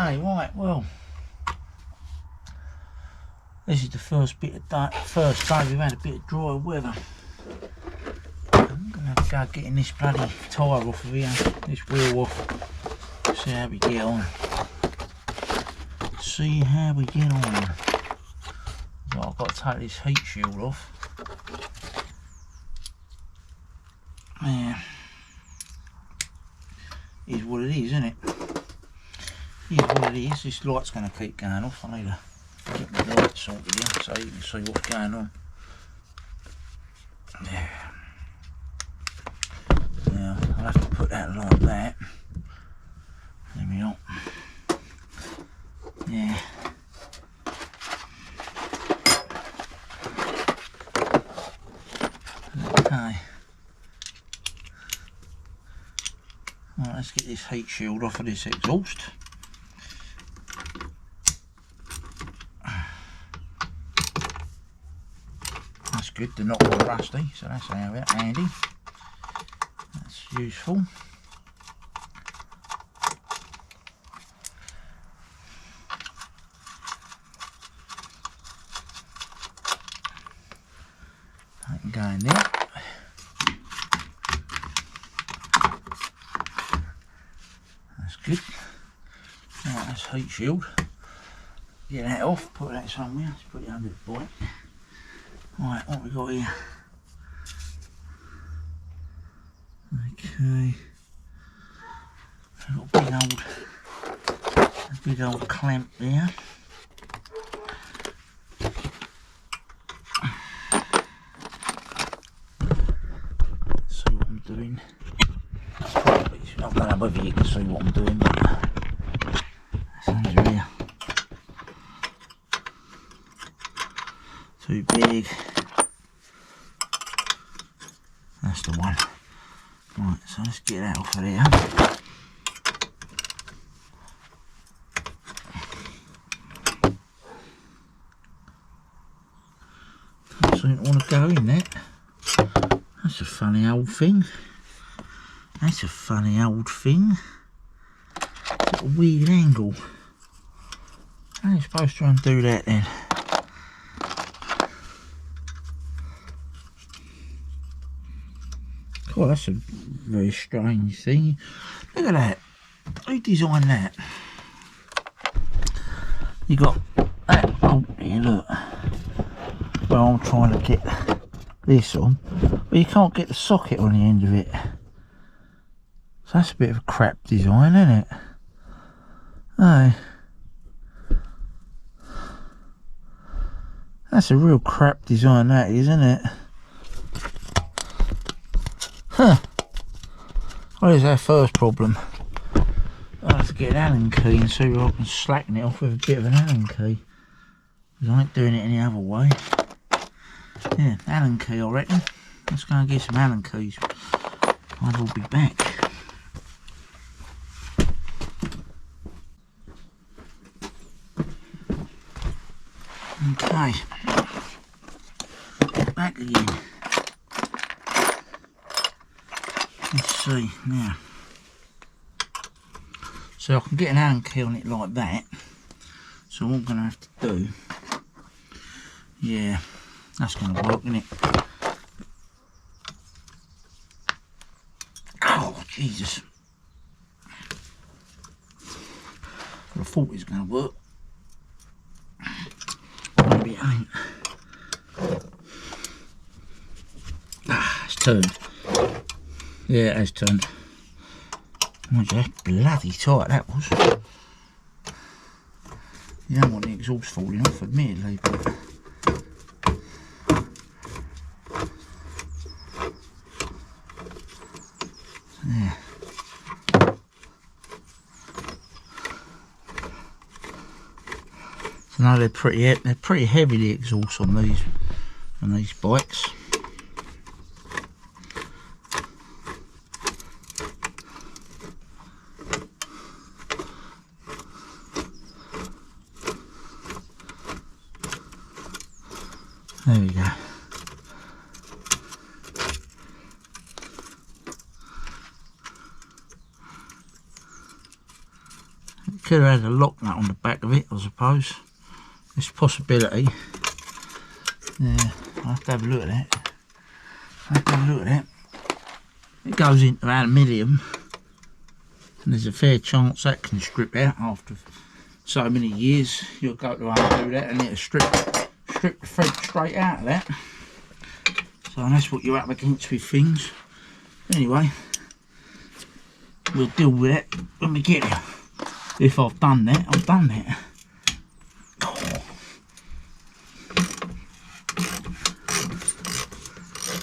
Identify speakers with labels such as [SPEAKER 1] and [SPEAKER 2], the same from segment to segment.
[SPEAKER 1] Okay, right, well, this is the first day we've had a bit of dry weather. I'm gonna have to go getting this bloody tyre off of here, this wheel off, see how we get on. See how we get on. Well, I've got to take this heat shield off. Yeah. Is what it is, isn't it? Is what it is. This light's going to keep going off. I need to get my light sorted here so you can see what's going on. Yeah. Now I'll have to put that like that. There we are. Yeah. Okay. Right, let's get this heat shield off of this exhaust. That's good, they're not all rusty, so that's handy. That's useful. I can go in there. That's good. Right, that's heat shield. Get that off, put that somewhere, let's put it under the bonnet. Right, what we got here? Okay. I've got a big old clamp there. Let's see what I'm doing. I don't know whether you can see what I'm doing, but that's under here. Too big. That's the one. Right, so let's get that off of there. Don't seem to want to go in that. That's a funny old thing. That's a funny old thing. It's a weird angle. How are you supposed to undo that then? Oh, that's a very strange thing. Look at that. Who designed that? You got that. Oh, here, look. Well, I'm trying to get this on, but you can't get the socket on the end of it. So that's a bit of a crap design, isn't it? Hey. That's a real crap design, that is, isn't it? Huh. Well, there's our first problem. I'll have to get an Allen key and see if I can slacken it off with a bit of an Allen key. Because I ain't doing it any other way. Yeah, Allen key, I reckon. Let's go and get some Allen keys. I will be back. Okay. Back again. Let's see now. So I can get an Allen key on it like that. So what I'm going to have to do, yeah, that's going to work, isn't it? Oh Jesus! I thought it was going to work. Maybe it ain't. Ah, it's turned. Yeah, it has turned. Oh, that's bloody tight, that was. You don't want the exhaust falling off, admittedly, but yeah. So now they're pretty heavy, the exhaust on these bikes. There we go. could have had a lock nut on the back of it, I suppose. It's a possibility. Yeah, I'll have to have a look at that. It goes into aluminium, and there's a fair chance that can strip out after so many years. You'll go to undo that and it'll strip the thread straight out of that. So that's what you're up against with things. Anyway, we'll deal with it when we get there. If I've done that, I've done that.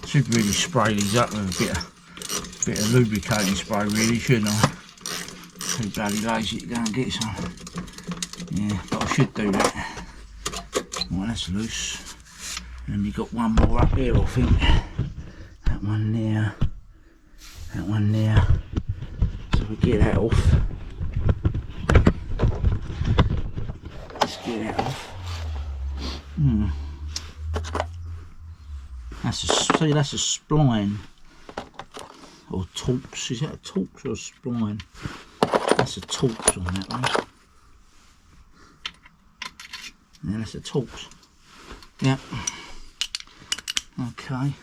[SPEAKER 1] Should really spray these up with a bit of lubricating spray, really, shouldn't I? Too bloody lazy to go and get some. Yeah, but I should do that. Right, that's loose. And you've got one more up here, I think. That one there. That one there. So we get that off. Let's get that off. That's a spline. Or Torx. Is that a Torx or a spline? That's a Torx on that one. Yeah, that's a Torx. Yep. Okay.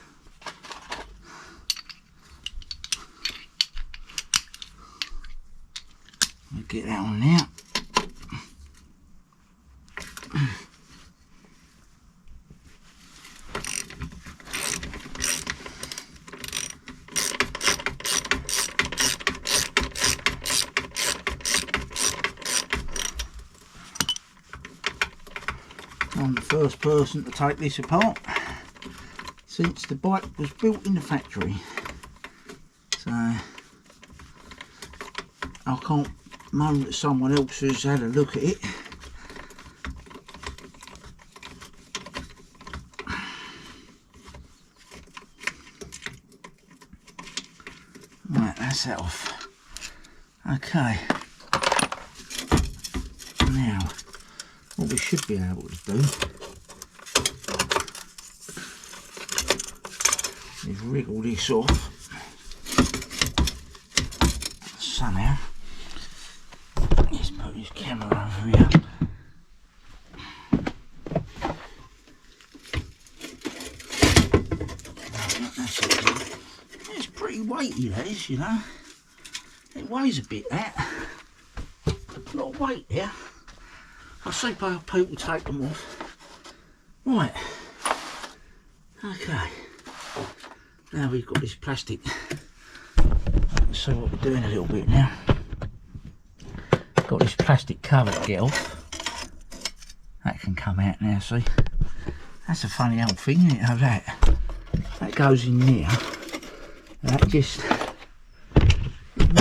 [SPEAKER 1] We'll get that one out. I'm the first person to take this apart since the bike was built in the factory, so I can't moan that someone else has had a look at it. Right, that's that off. Okay, now what we should be able to do is wriggle this off somehow. Let's put this camera over here. It's pretty weighty, that is, you know. It weighs a bit, that. A lot of weight there. I see people take them off. Right. Okay. Now we've got this plastic. Let's see what we're doing a little bit now. Got this plastic cover to get off. That can come out now, see? That's a funny old thing, isn't it? How that goes in there. That just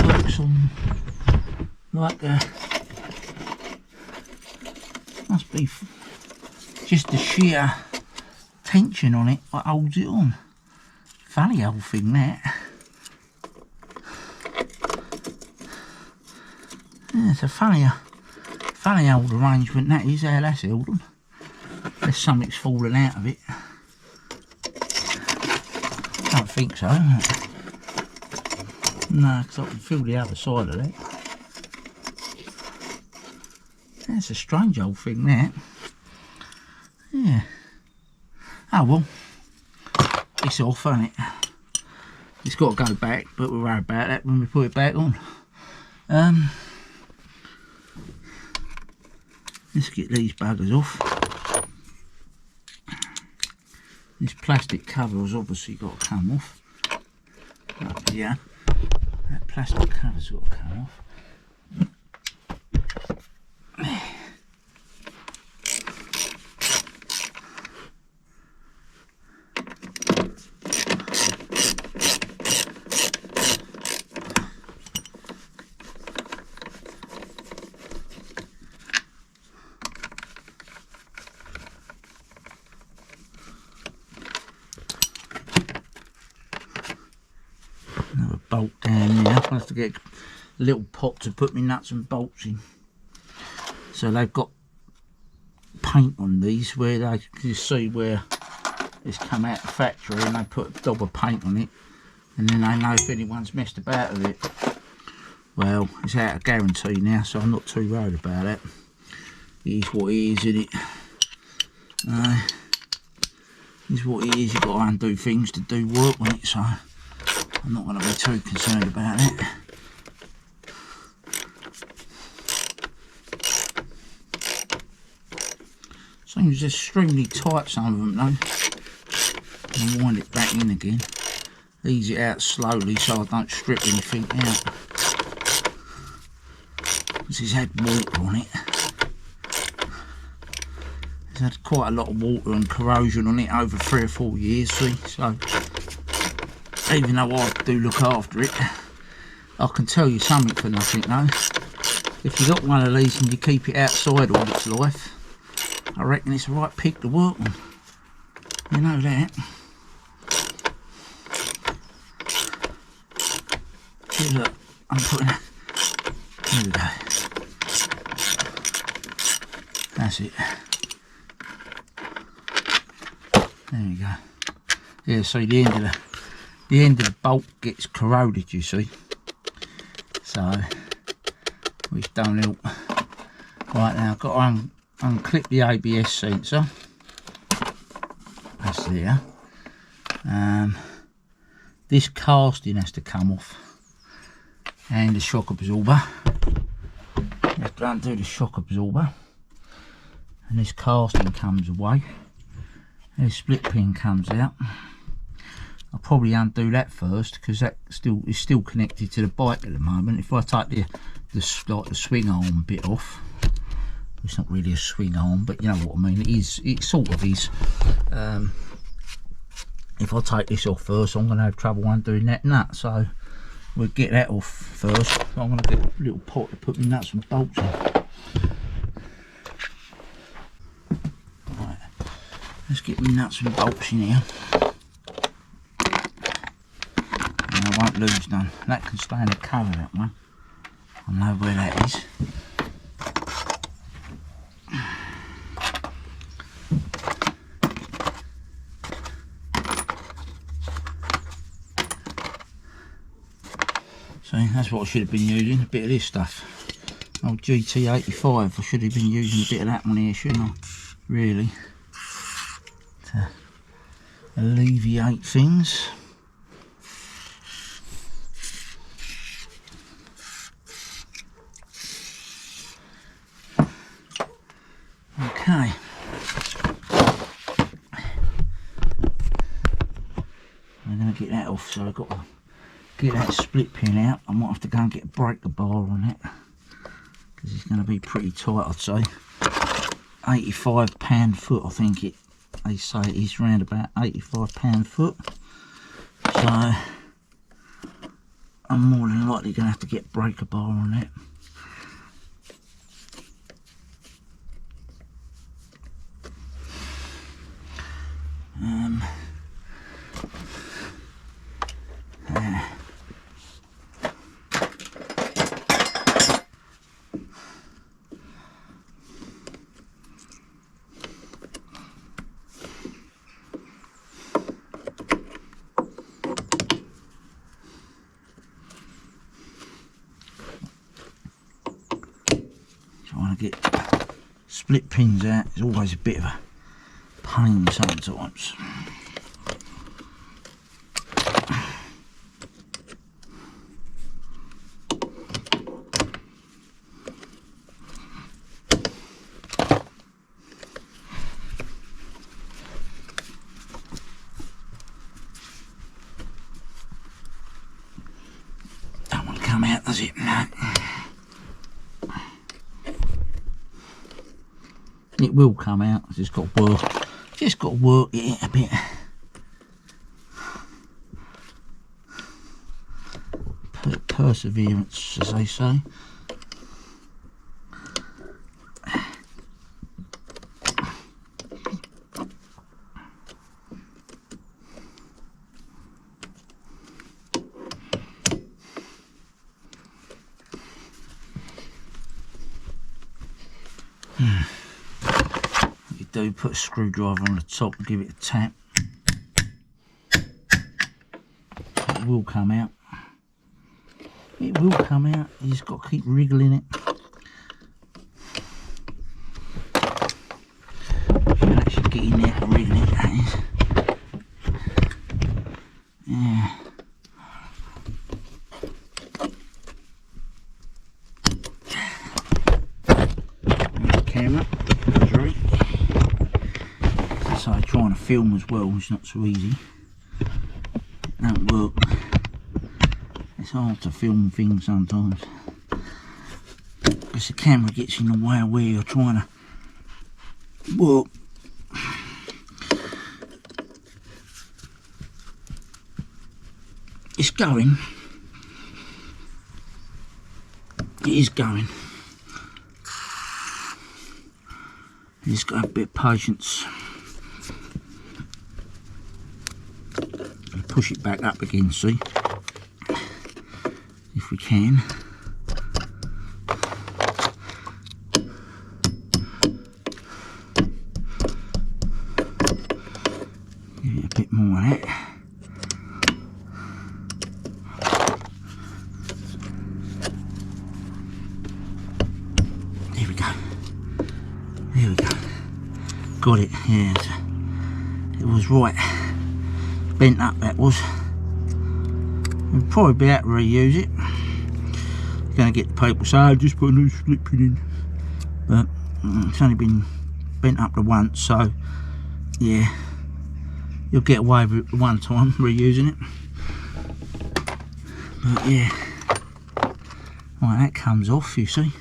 [SPEAKER 1] works on like a. Must be just the sheer tension on it that holds it on. Funny old thing, that. Yeah, it's a funny old arrangement that is, how that's held on. Unless something's fallen out of it. Don't think so. No, because I can feel the other side of that. That's a strange old thing, that. Yeah. Oh well. It's off, isn't it? It's got to go back, but we'll worry about that when we put it back on. Let's get these buggers off. This plastic cover has obviously got to come off. Up here. That plastic cover's got to come off. Bolt down there. I have to get a little pot to put my nuts and bolts in. So they've got paint on these where they can see where it's come out of the factory, and they put a daub of paint on it, and then they know if anyone's messed about with it. well, it's out of guarantee now, so I'm not too worried about it. It is what it is, isn't it? It is what it is. You've got to undo things to do work on it, so I'm not going to be too concerned about it. Seems extremely tight, some of them though. I'll wind it back in again. Ease it out slowly so I don't strip anything out. This has had water on it. It's had quite a lot of water and corrosion on it over 3 or 4 years, see, so even though I do look after it, I can tell you something for nothing though. If you got one of these and you keep it outside all its life, I reckon it's the right pick to work on. You know that. See, look, I'm putting it. There we go. That's it. There we go. Yeah, see the end of the bolt gets corroded, you see. So which don't help. Right, now I've got to unclip the ABS sensor. That's there. This casting has to come off, and the shock absorber. You have to undo the shock absorber, and this casting comes away. And the split pin comes out. I'll probably undo that first because that is still connected to the bike at the moment. If I take the swing arm bit off, it's not really a swing arm, but you know what I mean. It sort of is. If I take this off first, I'm going to have trouble undoing that nut. So we'll get that off first. I'm going to get a little pot to put my nuts and bolts in. Right, let's get my nuts and bolts in here. And I won't lose none. That can stay in the cover, that one. I know where that is. See, that's what I should have been using, a bit of this stuff. Old GT85, I should have been using a bit of that one here, shouldn't I? Really. To alleviate things. Okay. I'm going to get that off, so I've got to get that split pin out. I might have to go and get a breaker bar on it because it's going to be pretty tight, I'd say. £85 foot, I think they say it is around about £85 foot. So I'm more than likely going to have to get a breaker bar on it. Trying to get split pins out is always a bit of a pain sometimes. Don't want to come out, does it? No. It will come out. It's just got to work. Just got to work it a bit. Perseverance, as they say. Do put a screwdriver on the top and give it a tap. It will come out. It will come out, you just got to keep wriggling it. You can actually get in there and wriggle it, that is. Yeah. There's the camera. Sorry. So trying to film as well is not so easy. It don't work. It's hard to film things sometimes because the camera gets in the way of where you're trying to work. It's going. It is going. You just got to have a bit of patience. And push it back up again, see? If we can. Give it a bit more of that. There we go. There we go. Got it. Yeah, it was right. Bent up, that was. We'll probably be able to reuse it. You're going to get the people say, oh, just put a new slip pin in. But it's only been bent up to once, so yeah, you'll get away with it one time reusing it. But yeah, right, that comes off, you see.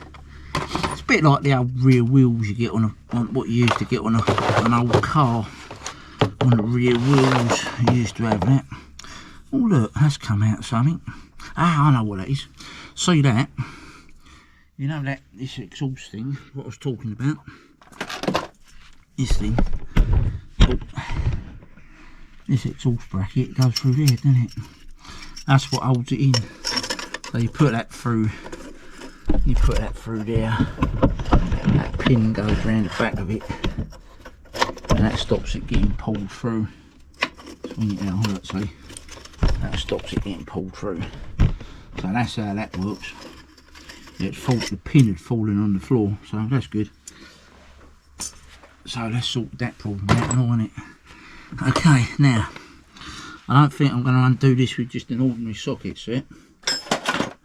[SPEAKER 1] It's a bit like the old rear wheels you get on what you used to get on an old car. On the rear wheels, you used to have that. Oh look, that's come out something. Ah, I know what that is. See that? You know that, this exhaust thing, what I was talking about? This thing. Oh, this exhaust bracket goes through there, doesn't it? That's what holds it in. So you put that through. You put that through there. That pin goes round the back of it. And that stops it getting pulled through. Swing it out, let's see. That stops it getting pulled through. So that's how that works. Yeah, the pin had fallen on the floor, so that's good. So let's sort that problem out now, isn't it? Okay, now I don't think I'm going to undo this with just an ordinary socket set.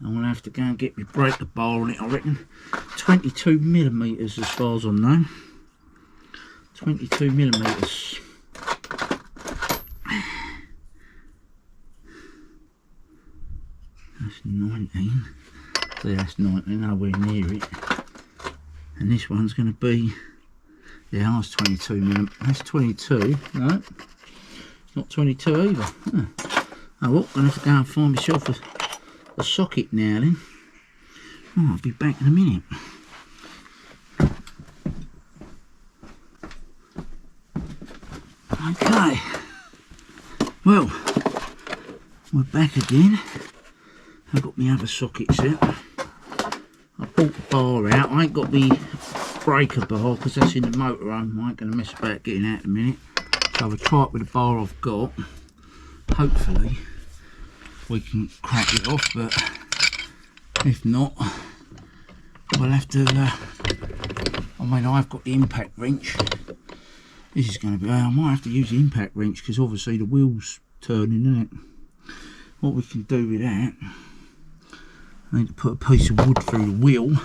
[SPEAKER 1] I'm going to have to go and get my breaker bar on it, I reckon. 22mm as far as I know. 22mm. That's 19. So that's 19, nowhere near it. And this one's going to be, yeah, that's 22mm. That's 22. No, it's not 22 either. Huh. Oh, well, I'm going to have to go and find myself a socket now then. Oh, I'll be back in a minute. Okay, well, we're back again. I've got my other socket set. I bought the bar out. I ain't got my breaker bar because that's in the motorhome. I ain't going to mess about getting out in a minute. So I'll try it with the bar I've got. Hopefully we can crack it off, but if not, we'll have to, I mean, I've got the impact wrench. This is going to be, I might have to use the impact wrench because obviously the wheel's turning, isn't it? What we can do with that, I need to put a piece of wood through the wheel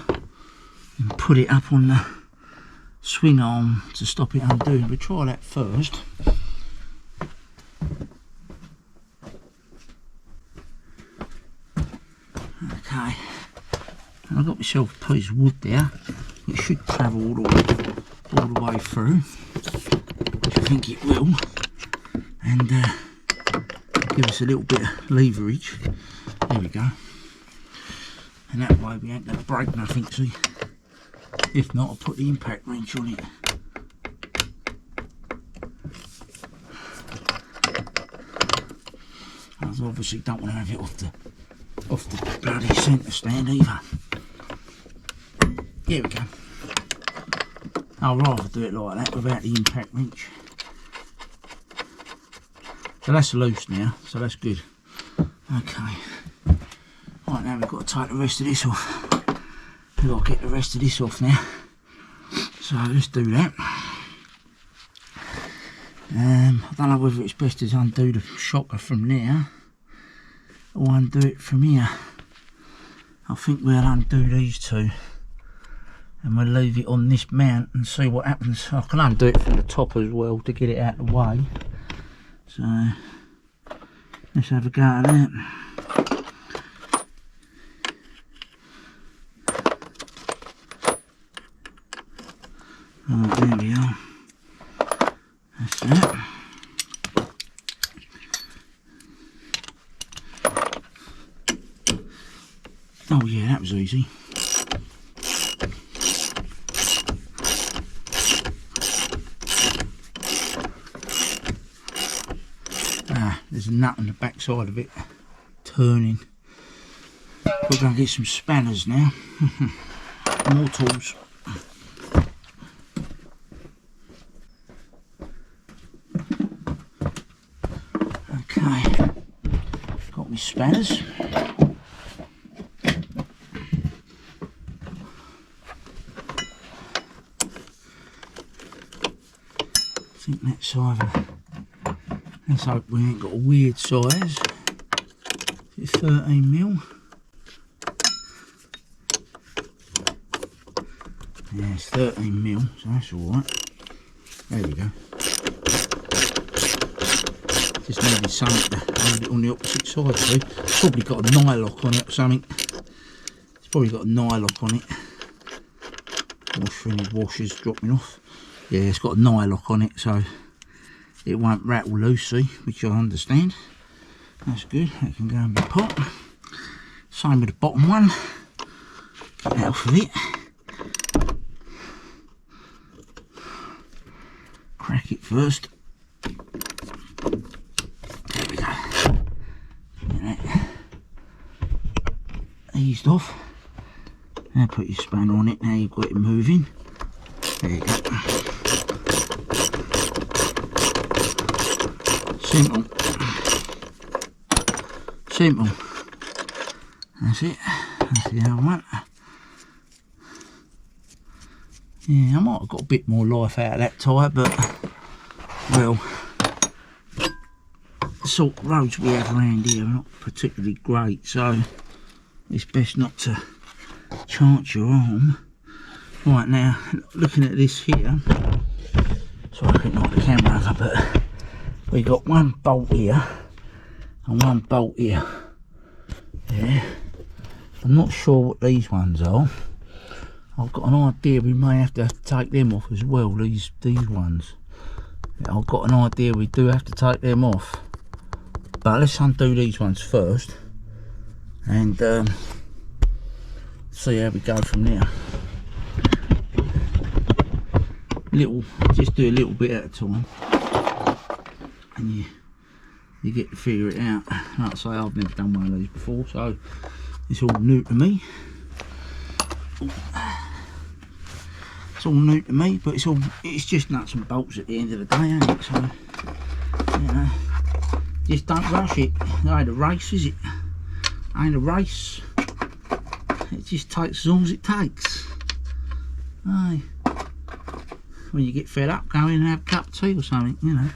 [SPEAKER 1] and put it up on the swing arm to stop it undoing. We'll try that first. Okay, and I've got myself a piece of wood there. It should travel all the way through, which I think it will, and give us a little bit of leverage. There we go. And that way we ain't going to break nothing, see. If not, I'll put the impact wrench on it. I obviously don't want to have it off the bloody centre stand either. There we go. I'll rather do it like that without the impact wrench. So that's loose now, so that's good. Okay. Right, now we've got to take the rest of this off. We've got to get the rest of this off now. So let's do that. I don't know whether it's best to undo the shocker from there or undo it from here. I think we'll undo these two and we'll leave it on this mount and see what happens. I can undo it from the top as well to get it out of the way. So let's have a go at that. Right, there we are. That's that. Oh yeah, that was easy. There's a nut on the back side of it turning. We're going to get some spanners now. More tools. Okay, got my spanners. I think that's either. Let's hope we ain't got a weird size. It's 13mm. Yeah, it's 13mm, so that's alright. There we go. Just needed something to hold it on the opposite side too. It's probably got a nylock on it or something. It's probably got a nylock on it. Washer's dropping off. Yeah, it's got a nylock on it, so it won't rattle loose, see, which I understand. That's good, that can go in the pot. Same with the bottom one. Get that off of it. Crack it first. There we go. Get that eased off. Now put your spanner on it, now you've got it moving. There you go. Simple. Simple. That's it. That's the other one. Yeah, I might have got a bit more life out of that tyre, but well, the sort of roads we have around here are not particularly great, so it's best not to chance your arm. Right, now looking at this here, sorry I couldn't knock the camera over, but we got one bolt here and one bolt here. Yeah, I'm not sure what these ones are. I've got an idea we may have to take them off as well, these ones. Yeah, I've got an idea we do have to take them off. But let's undo these ones first and see how we go from there. Just do a little bit at a time. And you get to figure it out. Like I say, I've never done one of these before, so it's all new to me. It's all new to me, but it's just nuts and bolts at the end of the day, ain't it? So, you know, just don't rush it. It ain't a race, is it? Ain't a race. It just takes as long as it takes. Aye. When you get fed up, go in and have a cup of tea or something, you know.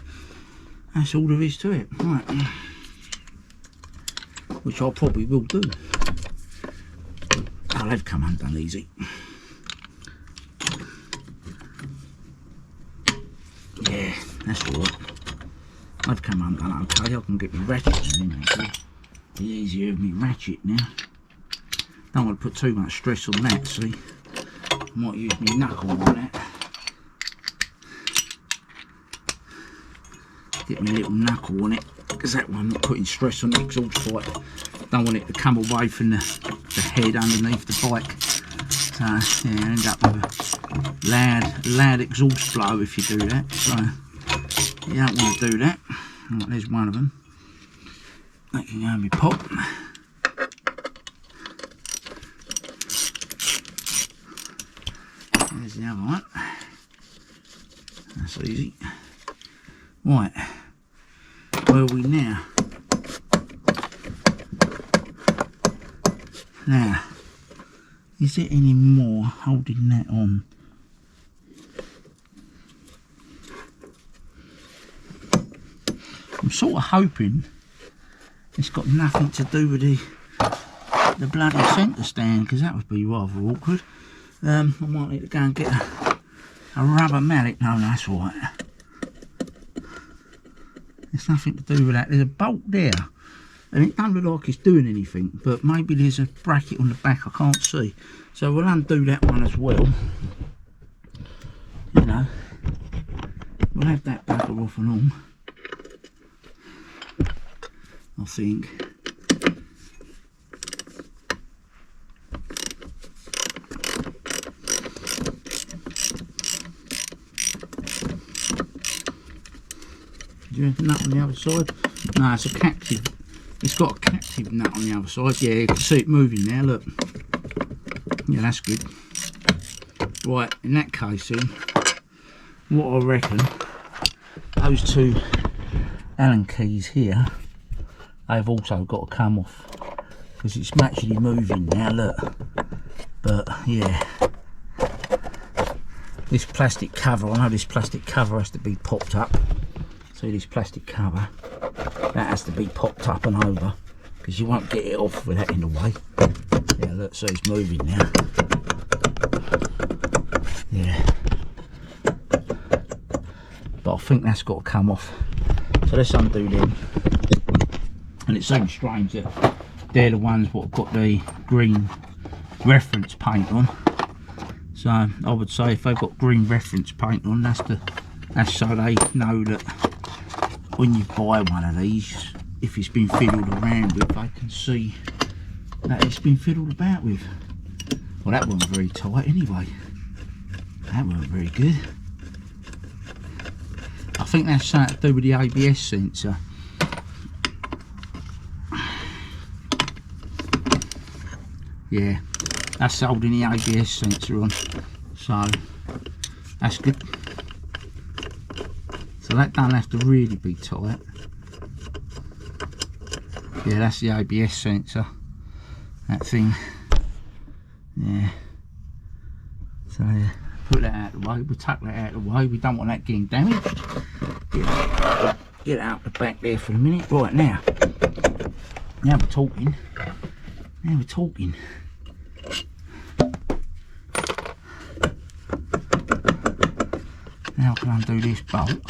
[SPEAKER 1] That's all there is to it. Right. Which I probably will do. Oh, they've come undone easy. Yeah, that's all right. They've come undone okay. I can get my ratchets in there. Be easier with me ratchet now. Don't want to put too much stress on that, see. I might use my knuckle on that. Get my little knuckle on it, because that one I'm not putting stress on the exhaust pipe. Don't want it to come away from the head underneath the bike. So yeah, end up with a loud exhaust flow if you do that. So you don't want to do that. Right, there's one of them. That can go in my pot. There's the other one. That's easy. Right, where are we now? Now, is there any more holding that on? I'm sort of hoping it's got nothing to do with the bloody centre stand, because that would be rather awkward. I might need to go and get a rubber mallet. No, that's right. There's nothing to do with that. There's a bolt there, and it doesn't look like it's doing anything, but maybe there's a bracket on the back I can't see. So we'll undo that one as well. You know, we'll have that bugger off and on, I think. Do you have a nut on the other side? No, it's a captive. It's got a captive nut on the other side. Yeah, you can see it moving now, look. Yeah, that's good. Right, in that case then, what I reckon, those two Allen keys here, they've also got to come off, because it's actually moving now, look. But yeah, this plastic cover, I know this plastic cover has to be popped up. See this plastic cover, that has to be popped up and over, because you won't get it off with that in the way. Yeah, look, so it's moving now. Yeah, but I think that's got to come off. So let's undo them. And it seems strange that they're the ones what have got the green reference paint on. So I would say if they've got green reference paint on, that's so they know that when you buy one of these, if it's been fiddled around with, they can see that it's been fiddled about with. Well, that wasn't very tight anyway. That wasn't very good. I think that's something to do with the ABS sensor. Yeah, that's holding the ABS sensor on, so that's good. So that don't have to really be tight. Yeah, that's the ABS sensor, that thing. Yeah. So yeah, put that out of the way. We'll tuck that out of the way. We don't want that getting damaged. Get it out the back there for a minute. Right, now we're talking. Now we're talking. Now I can undo this bolt.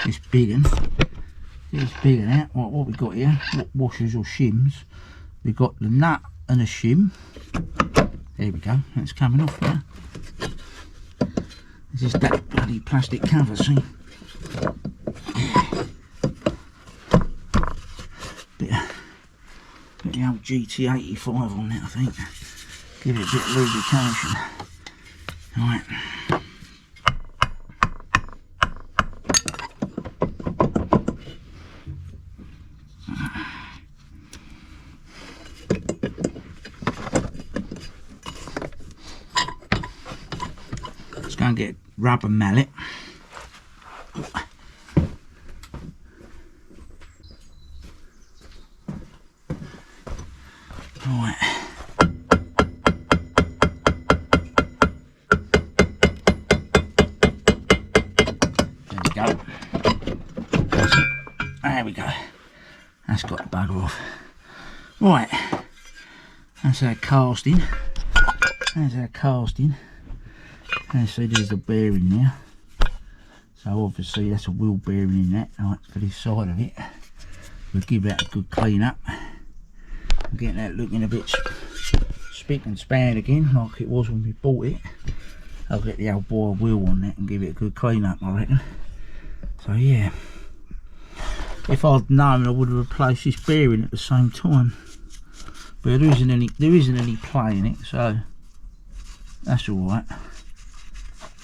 [SPEAKER 1] This big one. This big one out. What we got here? What washers or shims? We've got the nut and a shim. There we go. That's coming off now. This is that bloody plastic cover, see? Bit of the old GT85 on it, I think. Give it a bit of lubrication. Right. Let's go and get a rubber mallet. Right. There we go. There we go. That's got the bugger off. Right. That's our casting. There's our casting. And see, there's a bearing there. So obviously that's a wheel bearing in that. Right, for this side of it. We'll give that a good clean up. Get that looking a bit spick and span again, like it was when we bought it. I'll get the old boy wheel on that and give it a good clean up, I reckon. So yeah, if I'd known, I would have replaced this bearing at the same time. But there isn't any play in it, so that's all right.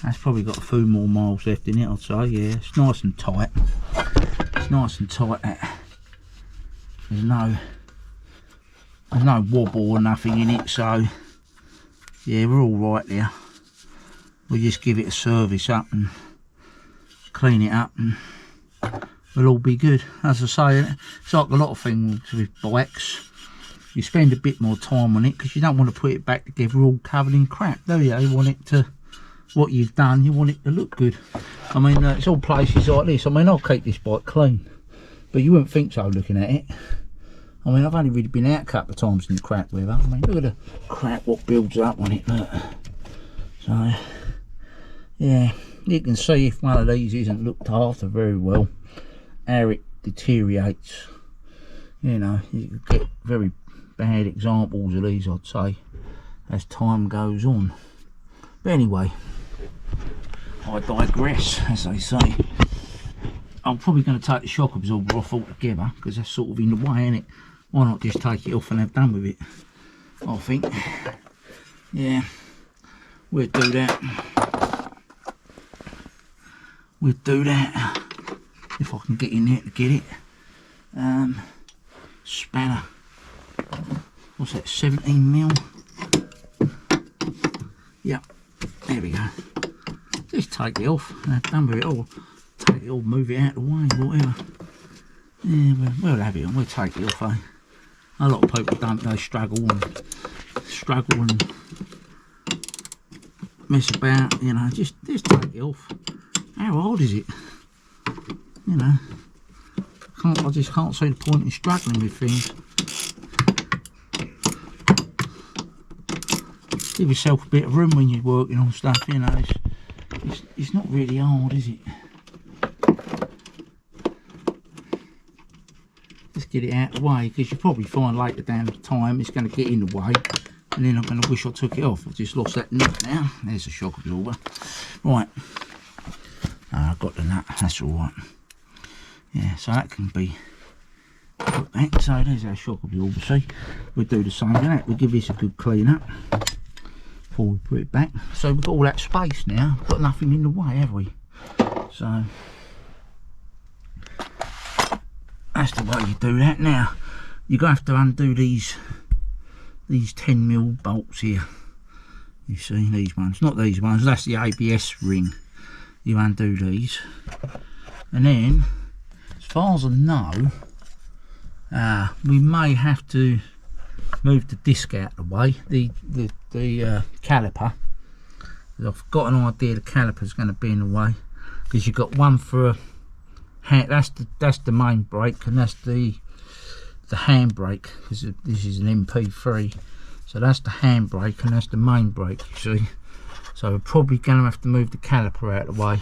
[SPEAKER 1] That's probably got a few more miles left in it, I'd say. Yeah, it's nice and tight. It's nice and tight. There's no wobble or nothing in it, so yeah, we're all right there. We'll just give it a service up and clean it up, and we'll all be good. As I say, it's like a lot of things with bikes. you spend a bit more time on it, because you don't want to put it back together all covered in crap, do you? You want it to, what you've done, you want it to look good. I mean, it's all places like this. I mean, I'll keep this bike clean, but you wouldn't think so looking at it. I mean, I've only really been out a couple of times in the crap weather. I mean, look at the crap what builds up on it, look. So, yeah, you can see if one of these isn't looked after very well, how it deteriorates. You know, you can get very bad examples of these, I'd say, as time goes on. But anyway, I digress, as they say. I'm probably going to take the shock absorber off altogether, because that's sort of in the way, isn't it? Why not just take it off and have done with it, I think. Yeah, we'll do that. We'll do that, if I can get in there to get it. Spanner, what's that, 17mm? Yep, there we go. Just take it off and have done with it all. Take it all, move it out of the way, whatever. Yeah, we'll have it on, we'll take it off, eh? A lot of people don't, they struggle and mess about, you know, just take it off. How hard is it? You know, I just can't see the point in struggling with things. Give yourself a bit of room when you're working on stuff, you know. It's not really hard, is it? Let's get it out of the way, because you'll probably find later down the time it's going to get in the way, and then I'm going to wish I took it off. I've just lost that nut now. There's a shock absorber. Right, I've got the nut, that's alright. Yeah, so that can be put back. So there's our shock absorber. See, we'll do the same with that. We'll give this a good clean up before we put it back. So we've got all that space now, got nothing in the way, have we? So that's the way you do that. Now you're going to have to undo these 10mm bolts here. You see these ones, not these ones, that's the ABS ring. You undo these, and then as far as I know, we may have to move the disc out of the way, the caliper. I've got an idea the caliper's going to be in the way, because you've got one for a hand, that's the main brake, and that's the hand brake, because this is an MP3, so that's the hand brake and that's the main brake, you see. So we're probably going to have to move the caliper out of the way.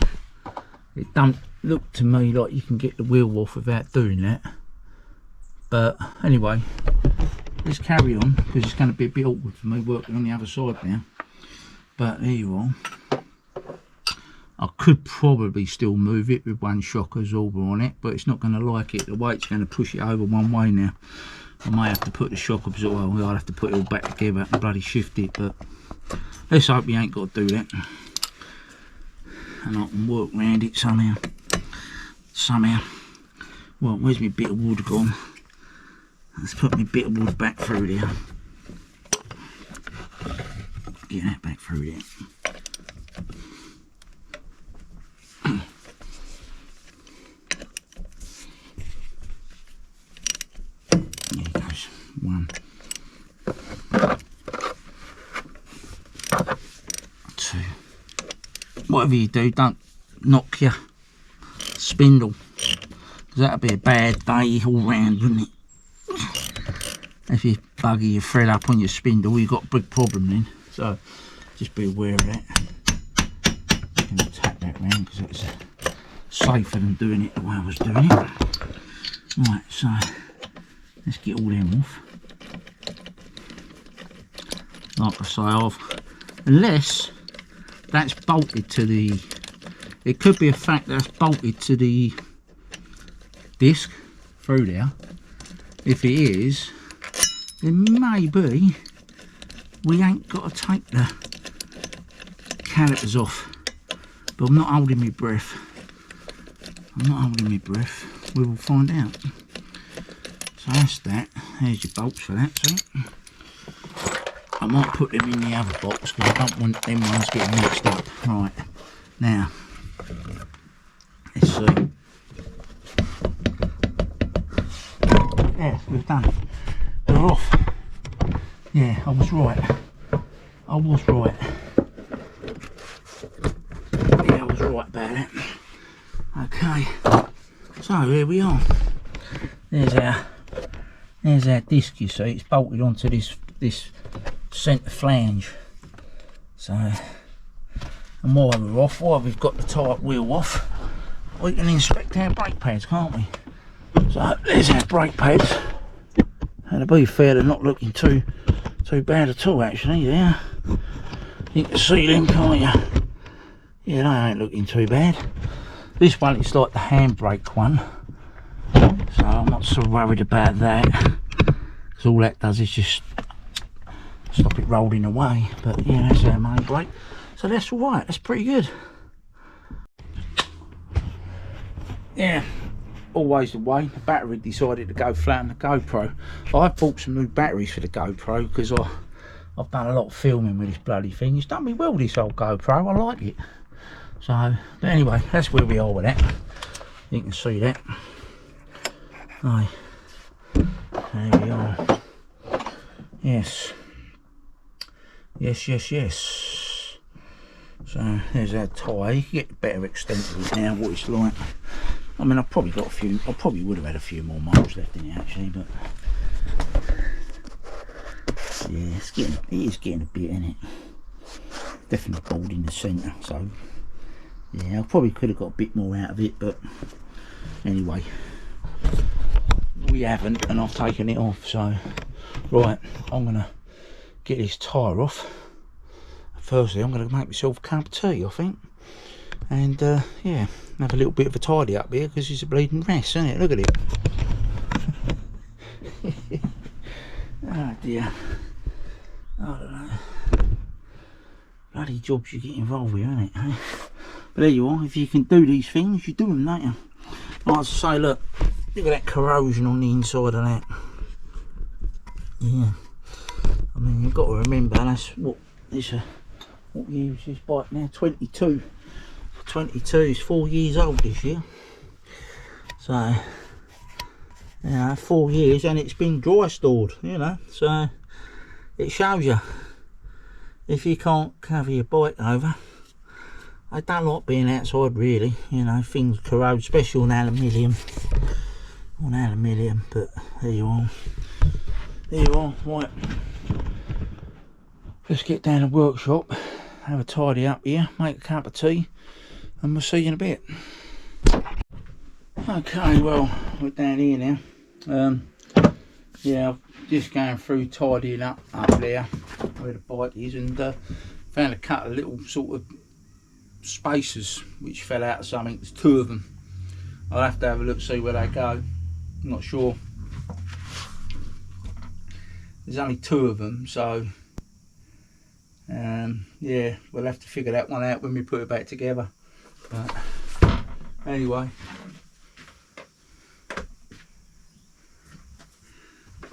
[SPEAKER 1] It don't look to me like you can get the wheel off without doing that, but anyway, let's carry on, because it's going to be a bit awkward for me working on the other side now. But there you are. I could probably still move it with one shock absorber on it, but it's not going to like it. The weight's going to push it over one way now. I may have to put the shock absorber, well, I'll have to put it all back together and bloody shift it, but let's hope we ain't got to do that. And I can work around it somehow. Well, where's my bit of wood gone? Let's put my bit of wood back through there. Get that back through there. There goes one. Two. Whatever you do, don't knock your spindle, because that'd be a bad day all round, wouldn't it? If you bugger your thread up on your spindle, you've got a big problem then. So just be aware of that. I'm going to tap that round, because that's safer than doing it the way I was doing it. Right, so let's get all them off. Like I say, unless that's bolted to the, it could be a fact that's bolted to the disc through there. If it is, then maybe we ain't got to take the calipers off. But I'm not holding my breath. We will find out. So that's that. There's your bolts for that, see? I might put them in the other box, because I don't want them ones getting mixed up. Right, now let's see. Yeah, we've done it. They're off. Yeah, I was right. I was right. Yeah, I was right about it. Okay, so here we are. There's our disc, you see. It's bolted onto this centre flange. So, and while we're off, while we've got the tyre wheel off, we can inspect our brake pads, can't we? So there's our brake pads. And to be fair, they're not looking too bad at all, actually. Yeah, you can see them, can't you? Yeah, they ain't looking too bad. This one is like the handbrake one, so I'm not so worried about that, because all that does is just stop it rolling away. But yeah, that's our main brake, so that's all right. That's pretty good. Yeah, always the way. The battery decided to go flat on the GoPro. I've bought some new batteries for the GoPro because I've done a lot of filming with this bloody thing. It's done me well, this old GoPro. I like it. So, but anyway, that's where we are with that. You can see that. Aye. There we are. Yes. Yes, yes, yes. So there's our tyre. You can get a better extent of it now, what it's like. I mean, I've probably got a few, I probably would have had a few more miles left in it actually, but yeah, it is getting a bit in it. Definitely bald in the centre, so yeah, I probably could have got a bit more out of it, but anyway, we haven't, and I've taken it off. So right, I'm gonna get this tyre off. Firstly, I'm gonna make myself a cup of tea, I think, and yeah, have a little bit of a tidy up here, because it's a bleeding mess, isn't it? Look at it. Oh dear, I don't know, bloody jobs you get involved with, isn't it, eh? But there you are. If you can do these things, you do them, don't you? Like I say, look at that corrosion on the inside of that. Yeah, I mean, you've got to remember, that's what this what year is this bike now? 22 is 4 years old this year. So, you know, 4 years, and it's been dry stored, you know, so it shows you if you can't cover your bike over. I don't like being outside, really, you know, things corrode, especially on aluminium, but there you are. Right, let's get down to the workshop, have a tidy up here, make a cup of tea, and we'll see you in a bit. Okay, well, we're down here now. Yeah, I'm just going through tidying up there where the bike is, and found a couple of little sort of spacers which fell out of something. There's 2 of them. I'll have to have a look, see where they go. I'm not sure. There's only 2 of them, so yeah, we'll have to figure that one out when we put it back together. But anyway,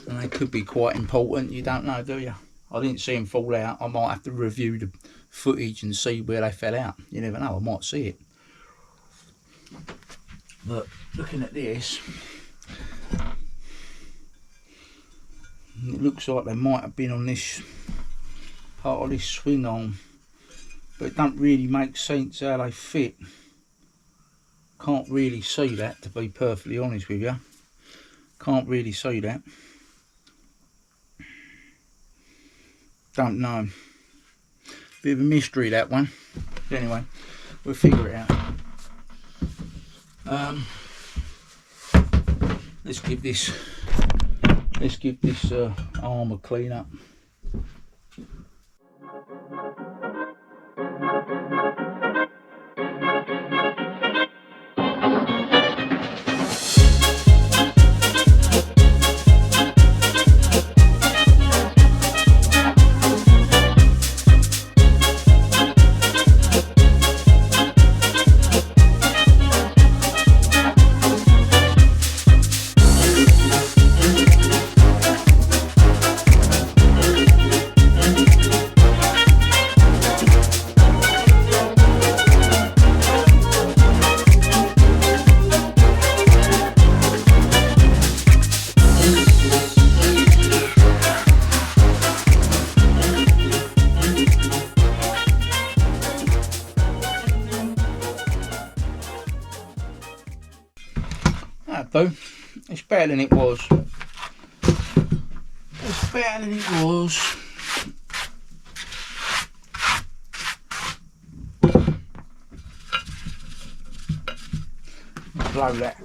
[SPEAKER 1] and they could be quite important. You don't know, do you? I didn't see them fall out. I might have to review the footage and see where they fell out. You never know, I might see it. But looking at this, it looks like they might have been on this part of this swing arm, but it don't really make sense how they fit. Can't really see that, to be perfectly honest with you. Can't really see that. Don't know. Bit of a mystery, that one. Anyway, we'll figure it out. Let's give this arm a clean up. do. It's better than it was. It's better than it was. Blow that.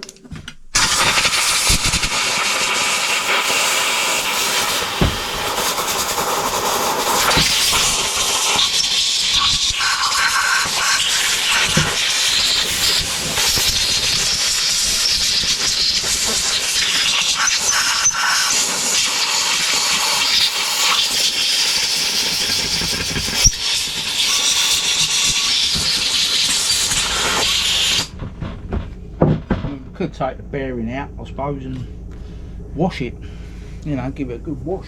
[SPEAKER 1] Could take the bearing out, I suppose, and wash it. You know, give it a good wash.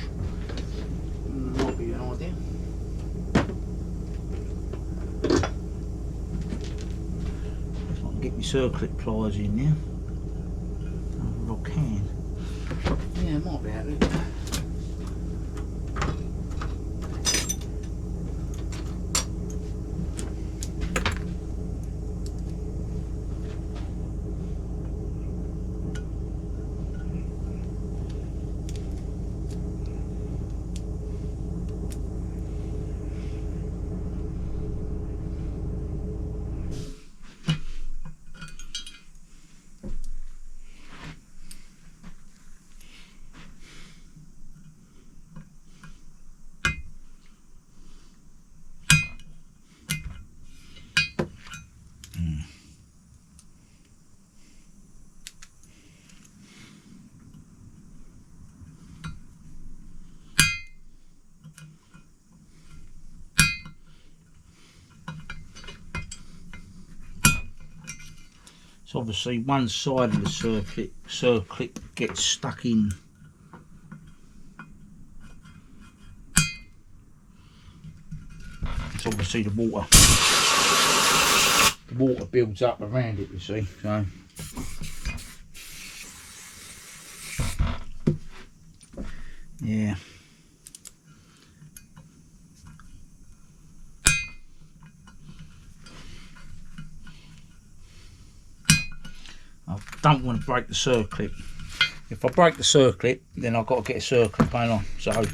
[SPEAKER 1] Might be an idea. If I can get my circlip pliers in there, if I can. Yeah, it might be out there. So obviously one side of the circlip gets stuck in. It's obviously the water builds up around it, you see. So yeah. I don't want to break the circlip. If I break the circlip, then I've got to get a circlip on. So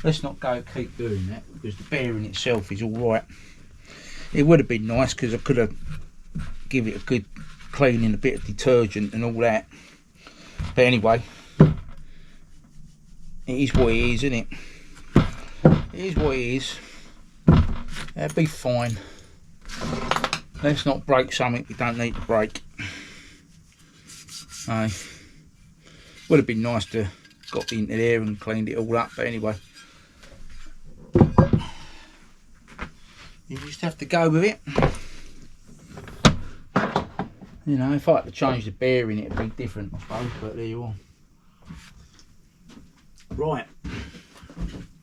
[SPEAKER 1] let's not keep doing that, because the bearing itself is all right. It would have been nice because I could have give it a good cleaning, a bit of detergent and all that. But anyway, it is what it is, isn't it? It is what it is. That'll be fine. Let's not break something we don't need to break. Would have been nice to got into there and cleaned it all up, but anyway, you just have to go with it. You know, if I had to change the bearing, it'd be different, I suppose, but there you are. Right,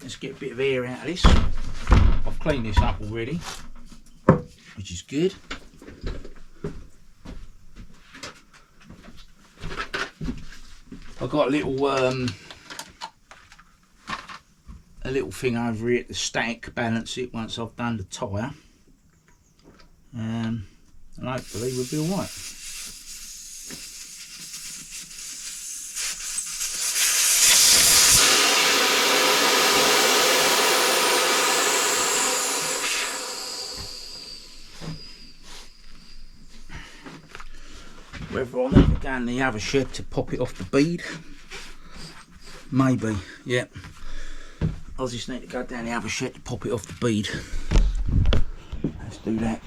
[SPEAKER 1] let's get a bit of air out of this. I've cleaned this up already, which is good. I've got a little thing over here to static balance it once I've done the tyre, and hopefully we'll be alright. Whether I'll need to go in the other shed to pop it off the bead, maybe, yeah. I'll just need to go down the other shed to pop it off the bead. Let's do that.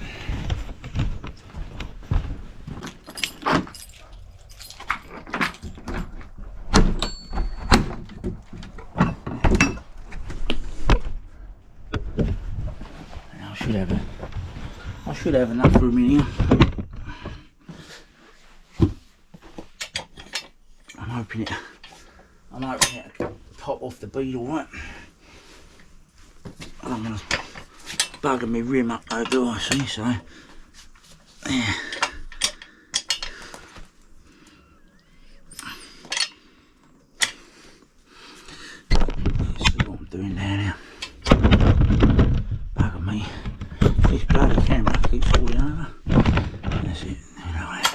[SPEAKER 1] I should have enough room in here. I'm hoping it to pop off the bead all right. I'm going to bugger my rim up though, do I see? So, yeah. Let's see what I'm doing down here. Bugger me. This bloody camera keeps falling over. That's it. There we go.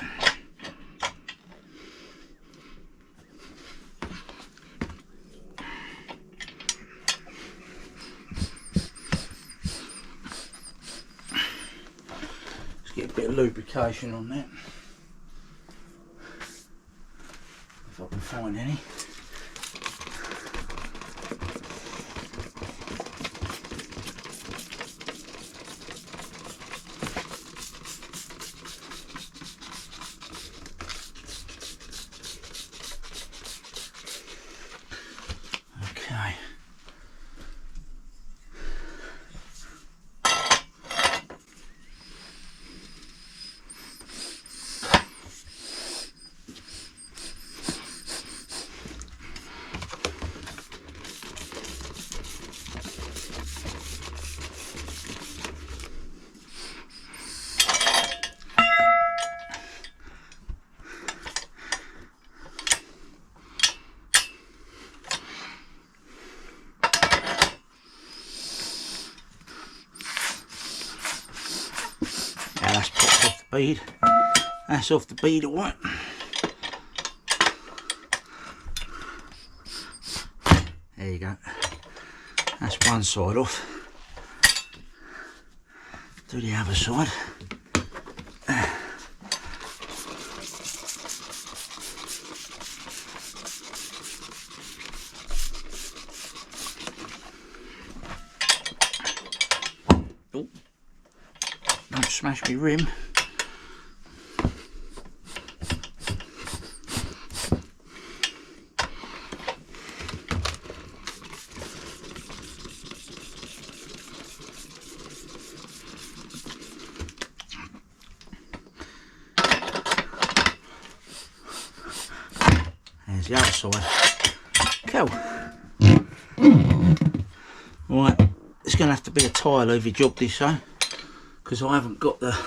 [SPEAKER 1] bit of lubrication on that, if I can find any. Okay. That's popped off the bead. That's off the bead, alright. There you go. That's one side off. Do the other side. Oh. Don't smash my rim. There's the other side. Cool. Right, it's going to have to be a Tyre louvy job this, so, because I haven't got the,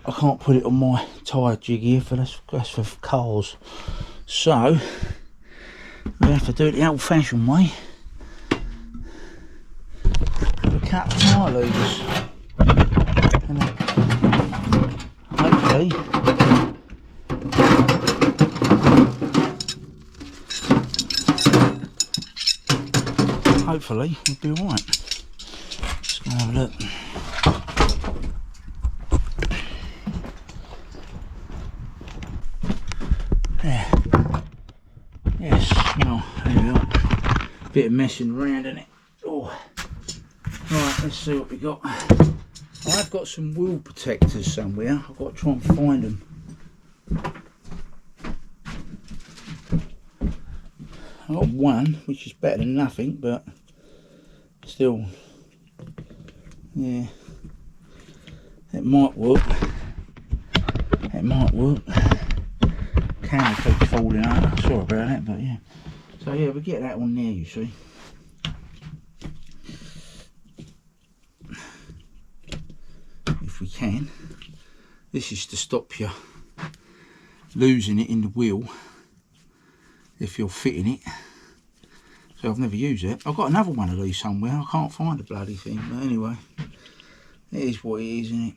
[SPEAKER 1] I can't put it on my tyre jig here, for that's for cars. So we have to do it the old fashioned way. We cut the tyre louvers. And hopefully we'll be alright. Let's go have a look. There. Yes, well, there we are. Bit of messing around in it. Oh. Right, let's see what we got. I've got some wheel protectors somewhere. I've got to try and find them. I've got one, which is better than nothing, but still, yeah, it might work. It might work. Camera keeps falling over. Sorry about that, but yeah. So yeah, we get that on there, you see. If we can. This is to stop you losing it in the wheel if you're fitting it. So I've never used it. I've got another one of these somewhere. I can't find the bloody thing, but anyway, it is what it is, isn't it?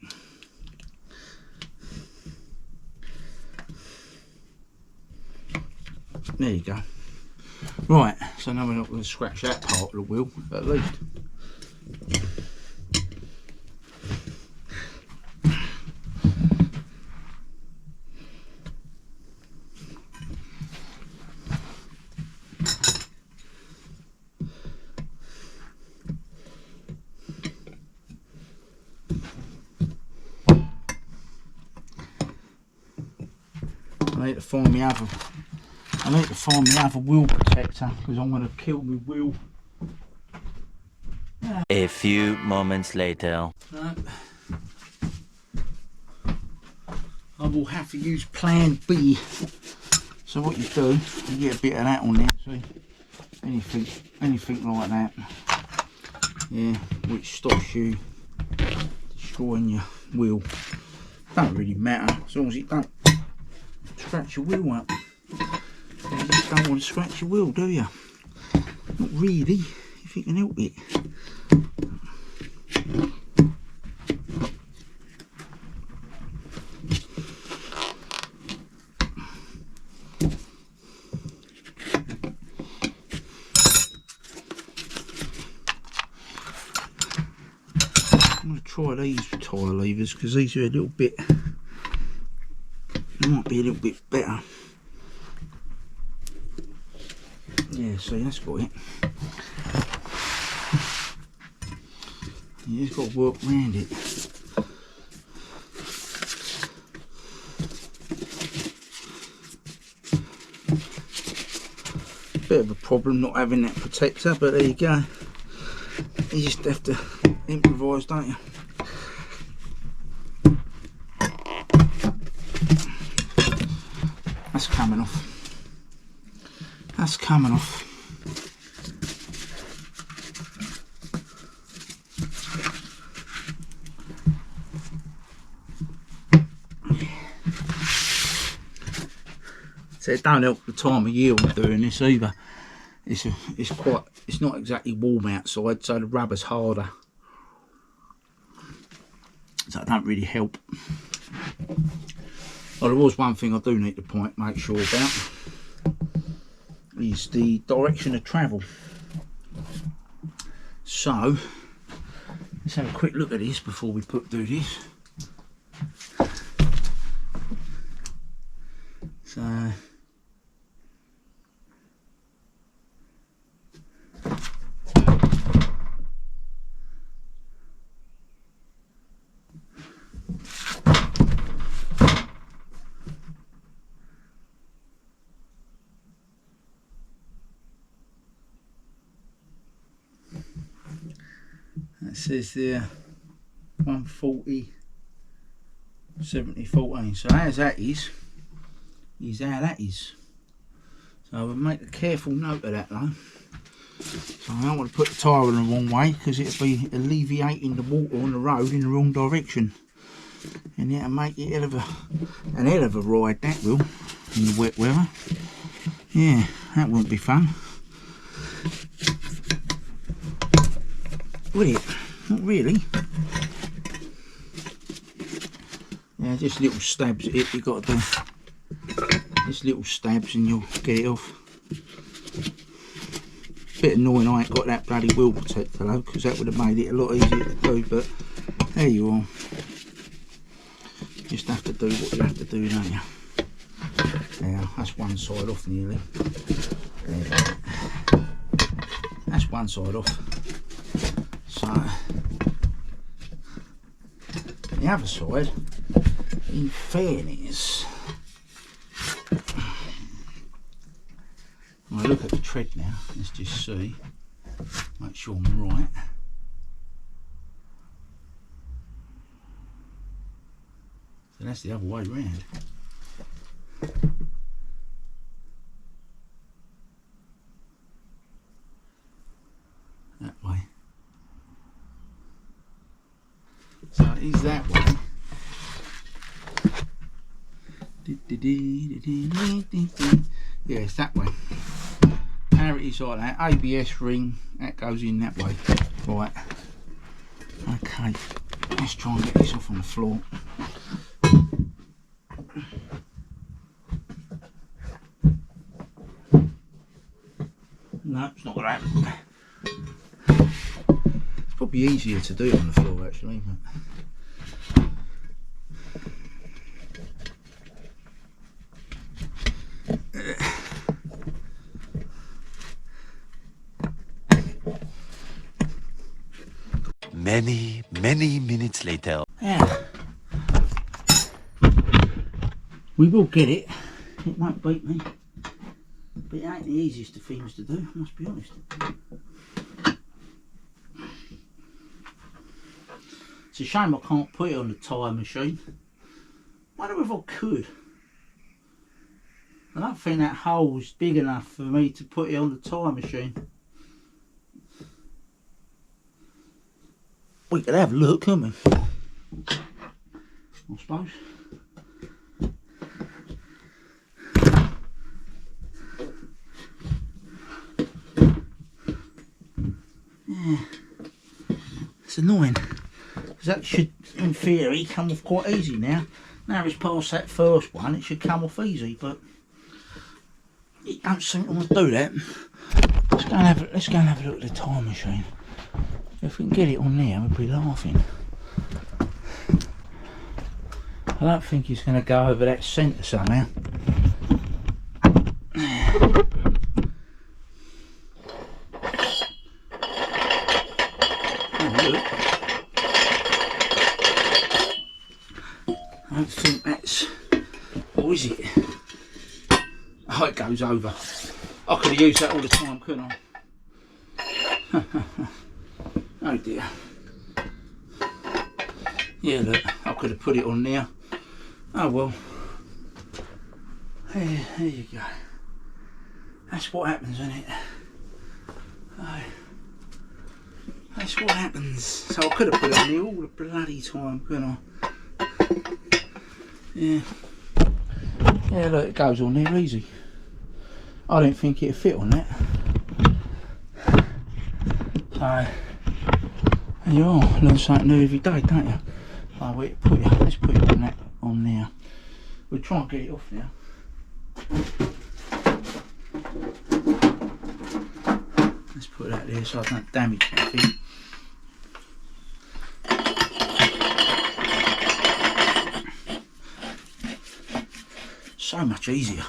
[SPEAKER 1] There you go. Right, so now we're not going to scratch that part of the wheel, at least. I need to find my other wheel protector, because I'm going to kill my wheel.
[SPEAKER 2] A few moments later.
[SPEAKER 1] No. I will have to use plan B. So what you do, you get a bit of that on there, see? Anything like that. Yeah, which stops you destroying your wheel. Don't really matter, as long as it don't scratch your wheel up. You just don't want to scratch your wheel, do you? Not really, if you can help it. I'm going to try these tyre levers because these are a little bit, might be a little bit better. Yeah, see, that's got it. You just got to work around it. Bit of a problem not having that protector, but there you go. You just have to improvise, don't you? That's coming off. That's coming off. So it don't help the time of year I'm doing this either. It's not exactly warm outside, so the rubber's harder. So it don't really help. Well, there was one thing I do need to make sure about, is the direction of travel. So let's have a quick look at this before we do this. So it says there 140 70 14. So as that is how that is. So we'll make a careful note of that though. So I don't want to put the tyre in the wrong way because it'll be alleviating the water on the road in the wrong direction. And that'll make it an hell of a ride, that will, in the wet weather. Yeah, that wouldn't be fun. Would it? Not really. Yeah, just little stabs at it, you've got to do. Just little stabs and you'll get it off. Bit annoying I ain't got that bloody wheel protector though, because that would have made it a lot easier to do, but there you are. Just have to do what you have to do, don't you? Now, that's one side off nearly. There. That's one side off. So, the other side, in fairness, when I look at the tread now, let's just see, make sure I'm right. So that's the other way round. That way. So it is that way. Yeah, it's that way. How it is like that. ABS ring, that goes in that way. Right. Okay. Let's try and get this off on the floor. No, it's not gonna happen. It's probably easier to do on the floor actually, but
[SPEAKER 2] Many minutes later.
[SPEAKER 1] yeah. We will get it. It won't beat me. But it ain't the easiest of things to do, I must be honest. It's a shame I can't put it on the tyre machine. I wonder if I could. I don't think that hole's big enough for me to put it on the tyre machine. We could have a look, couldn't we? I suppose. Yeah. It's annoying. Because that should, in theory, come off quite easy now. Now it's past that first one, it should come off easy, but it don't seem to want to do that. Let's go and have a look at the tyre machine. If we can get it on there, we'd be laughing. I don't think it's going to go over that centre somehow. I don't think that's... Or is it? Oh, it goes over. I could have used that all the time, couldn't I? Oh dear. Yeah, look, I could have put it on there. Oh well. There you go. That's what happens, isn't it? Oh, that's what happens. So I could have put it on there all the bloody time, couldn't I? Yeah. Yeah, look, it goes on there easy. I didn't think it'd fit on that. So, there you are, learn something new every day, don't you? Oh, wait, let's put it on that, on there. We'll try and get it off now. Let's put that there so I don't damage anything. So much easier.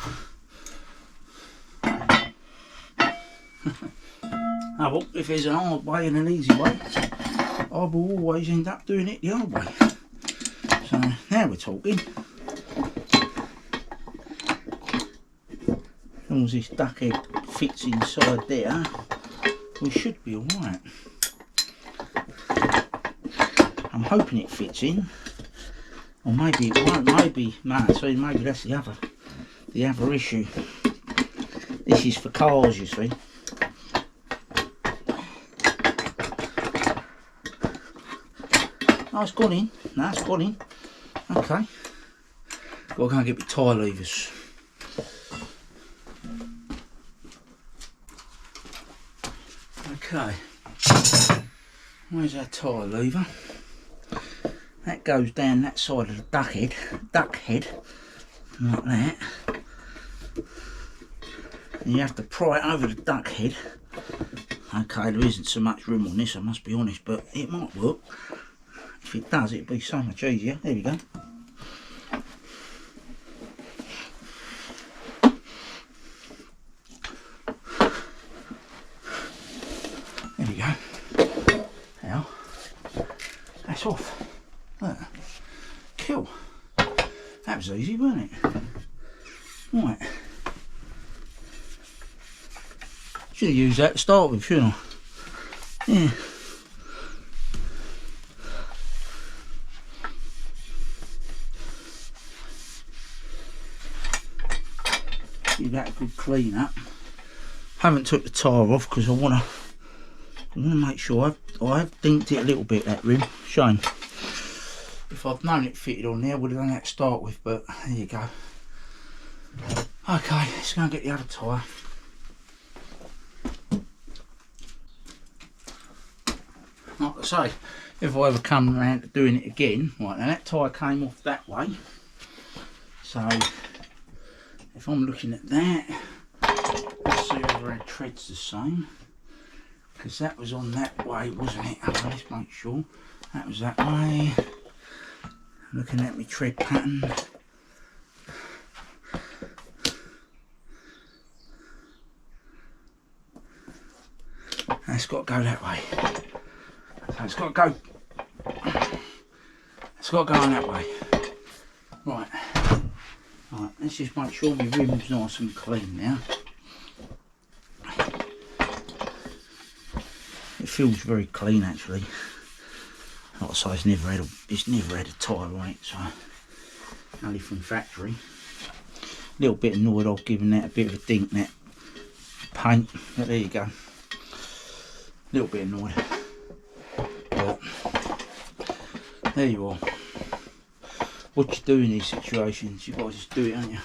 [SPEAKER 1] Oh, well, if there's an hard way and an easy way, I will always end up doing it the hard way. So now we're talking. As long as this duck head fits inside there, we should be alright. I'm hoping it fits in, or maybe it won't. Maybe that's the other issue. This is for cars, you see. Oh, it's gone in. No, it's gone in. Okay. Got to go and get my tyre levers. Okay. Where's our tyre lever? That goes down that side of the duck head, like that. And you have to pry it over the duck head. Okay, there isn't so much room on this, I must be honest, but it might work. If it does, it'll be so much easier. There we go. There we go. Now, that's off. Look. Cool. That was easy, wasn't it? Right. Should have used that to start with, shouldn't I? Yeah. Give that a good clean up. Haven't took the tyre off because I want to make sure I have dinked it a little bit, that rim. Shame. If I'd known it fitted on there, I would have done that to start with, but there you go. Okay, let's go and get the other tyre. Like I say, if I ever come around to doing it again, right, now that tyre came off that way, so if I'm looking at that, let's see whether our tread's the same, because that was on that way, wasn't it? Okay, let's make sure that was that way. Looking at my tread pattern. That's got to go that way. So it's got to go on that way. Right. Right, let's just make sure my rim's nice and clean now. It feels very clean actually. Like I say, it's never had a tyre on it, so only from factory. A little bit annoyed I've given that a bit of a dink, that paint, but there you go. A little bit annoyed. But there you are. What you do in these situations, you've got to just do it, haven't you?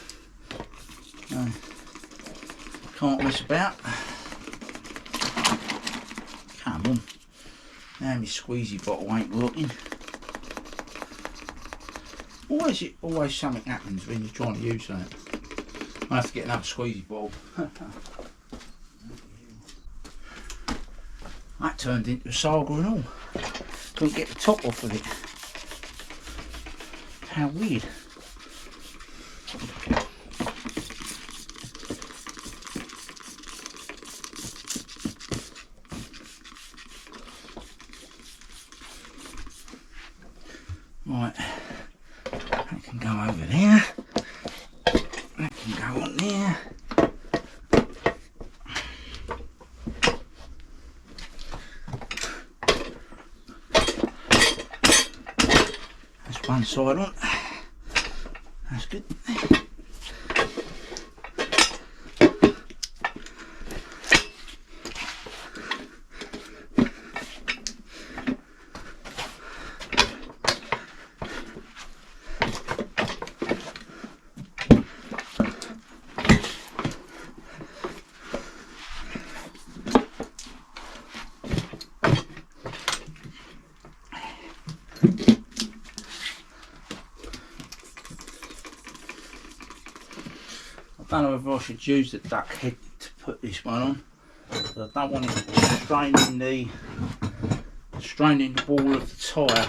[SPEAKER 1] Can't mess about. Come on. Now my squeezy bottle ain't working. Always something happens when you're trying to use something. I have to get another squeezy bottle. That turned into a saga and all. Couldn't get the top off of it. How weird. Right, that can go over there. That can go on there. That's one side on. That's good. I don't know whether I should use the duck head to put this one on, but I don't want it straining the wall of the tyre.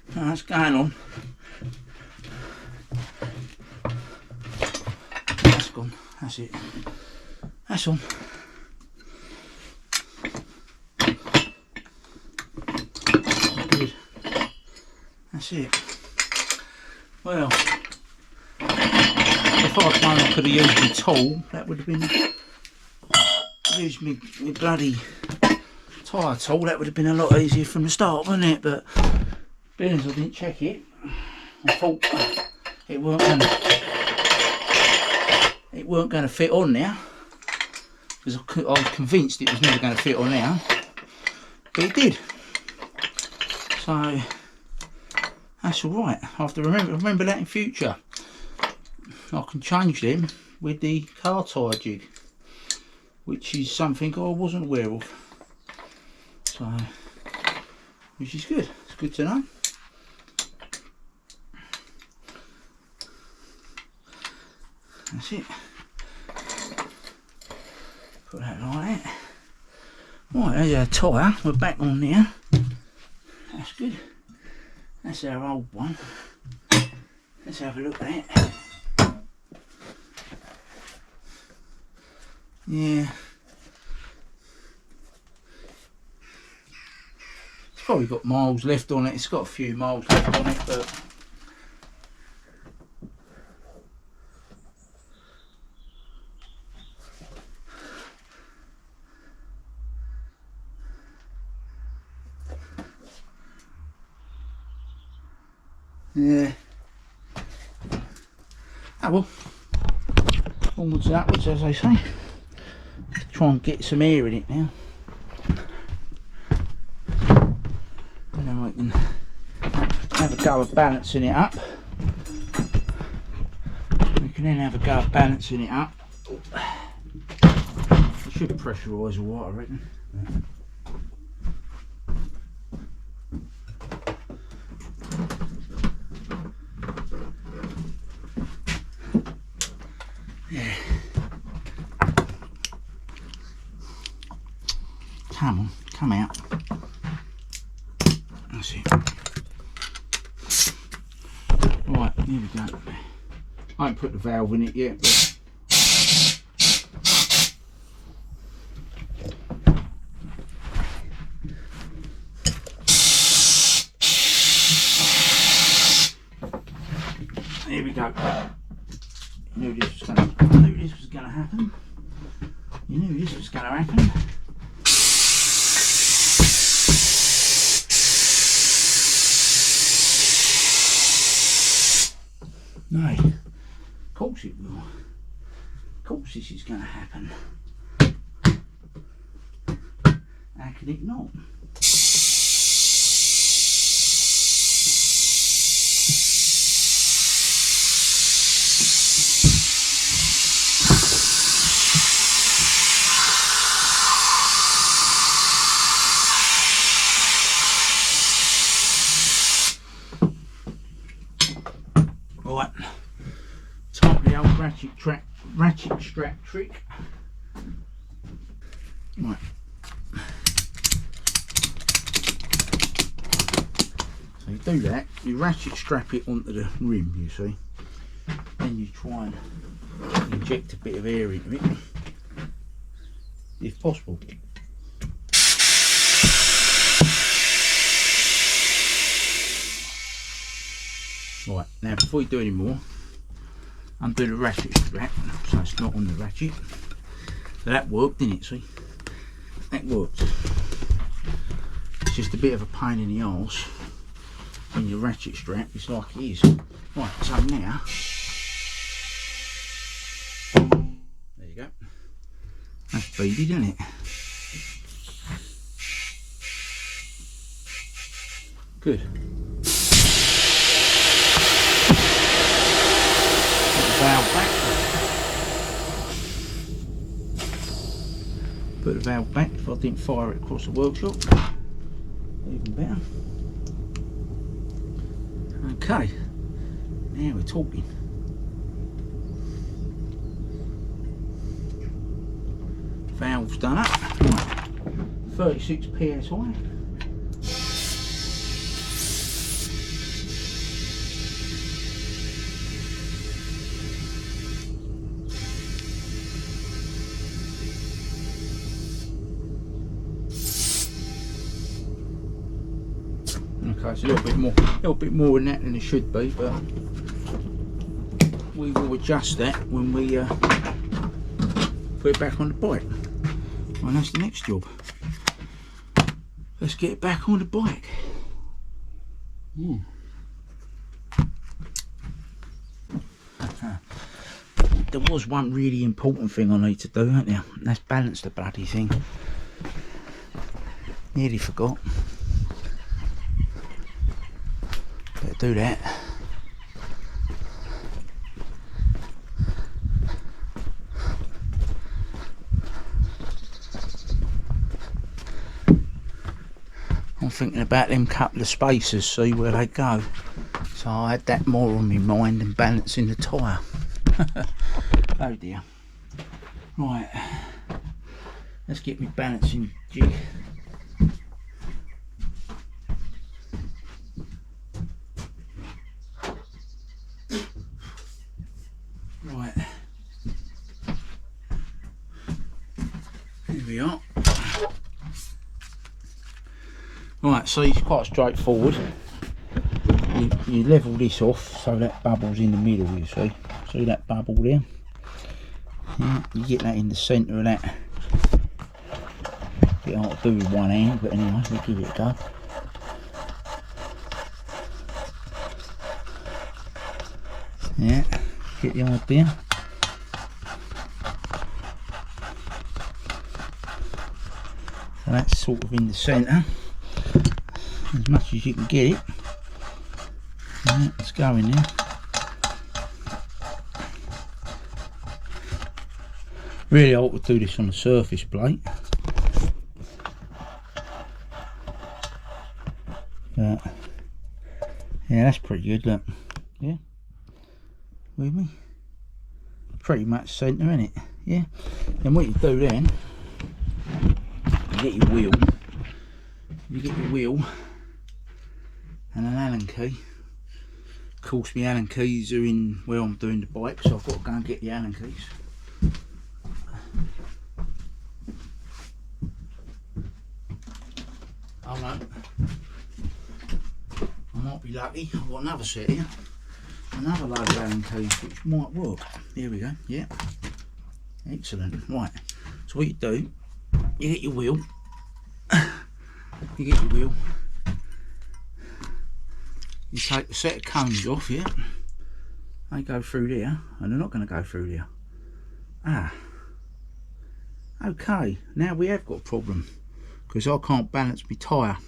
[SPEAKER 1] That's going on. That's gone. That's it. That's on. Good. That's it. Well, if I'd known I could have used my tool, that would have been used my bloody tyre tool. That would have been a lot easier from the start, wouldn't it? But being as I didn't check it, I thought it weren't going to fit on there, because I was convinced it was never going to fit on there, but it did. So that's all right. I have to remember that in future. I can change them with the car tyre jig, which is something I wasn't aware of. So, which is good. It's good to know. That's it. Put that like that. Right, there's our tyre. We're back on there. That's good. That's our old one. Let's have a look at it. Yeah. It's probably got miles left on it. It's got a few miles left on it, but yeah. Ah well. Onwards and upwards, as they say. Try and get some air in it now. And then we can have a go of balancing it up. We can then have a go of balancing it up. It should pressurise all right, I reckon. Yeah. Come on, come out. That's it. Right, here we go. I haven't put the valve in it yet, but here we go. You knew this was going to happen. You knew this was going to happen. No, of course it will. Of course this is going to happen. How could it not? Right, time for the old ratchet strap trick. Right. So you do that, you ratchet strap it onto the rim, you see. Then you try and inject a bit of air into it, if possible. Right, now before you do any more, undo the ratchet strap so it's not on the ratchet. So that worked, didn't it? See? That worked. It's just a bit of a pain in the arse when your ratchet strap is like it is. Right, so now, there you go. That's beaded, isn't it? Good. Valve back. Put the valve back if I didn't fire it across the workshop. Even better. Okay, now we're talking. Valve's done up. Right. 36 psi. Okay, it's a little bit more than that than it should be, but we will adjust that when we put it back on the bike. And that's the next job. Let's get it back on the bike. There was one really important thing I need to do, ain't there? And that's balance the bloody thing. Nearly forgot. Better do that. I'm thinking about them couple of spacers, see where they go. So I had that more on my mind than balancing the tyre. Oh dear. Right, let's get me balancing jig. Right, here we are. Right, so it's quite straightforward. You level this off so that bubble's in the middle, you see. See that bubble there? Yeah, you get that in the centre of that. Bit hard to do with one hand, but anyway, we'll give it a go. Yeah, get the idea. So that's sort of in the centre, as much as you can get it. Yeah, let's go in there. Really ought to do this on the surface plate. But yeah, that's pretty good, look. Yeah, with me? Pretty much centre, isn't it? Yeah. Then what you do then, you get your wheel. You get your wheel and an Allen key. Of course, my Allen keys are in where I'm doing the bike, so I've got to go and get the Allen keys. Oh no, I might be lucky. I've got another set here, another load of Allen keys which might work. There we go. Yeah, excellent. Right, so what you do, you get your wheel. You get your wheel. You take the set of cones off, yeah. They go through there, and they're not going to go through there. Ah. Okay, now we have got a problem, because I can't balance my tyre.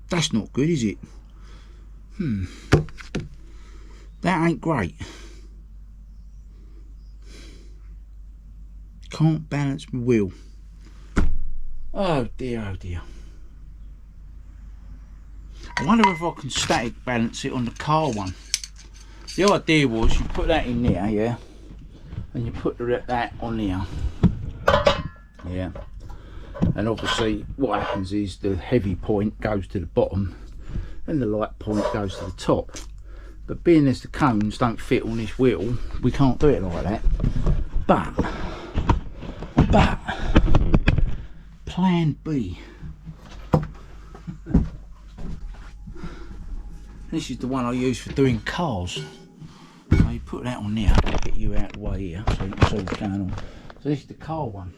[SPEAKER 1] That's not good, is it? That ain't great. Can't balance my wheel. Oh dear, oh dear. I wonder if I can static balance it on the car one. The idea was you put that in there, yeah, and you put that on there, yeah, And obviously what happens is the heavy point goes to the bottom and the light point goes to the top. But being as the cones don't fit on this wheel, we can't do it like that. But plan B. This is the one I use for doing cars. So you put that on there, get you out of the way here so you can see what's going on. So this is the car one.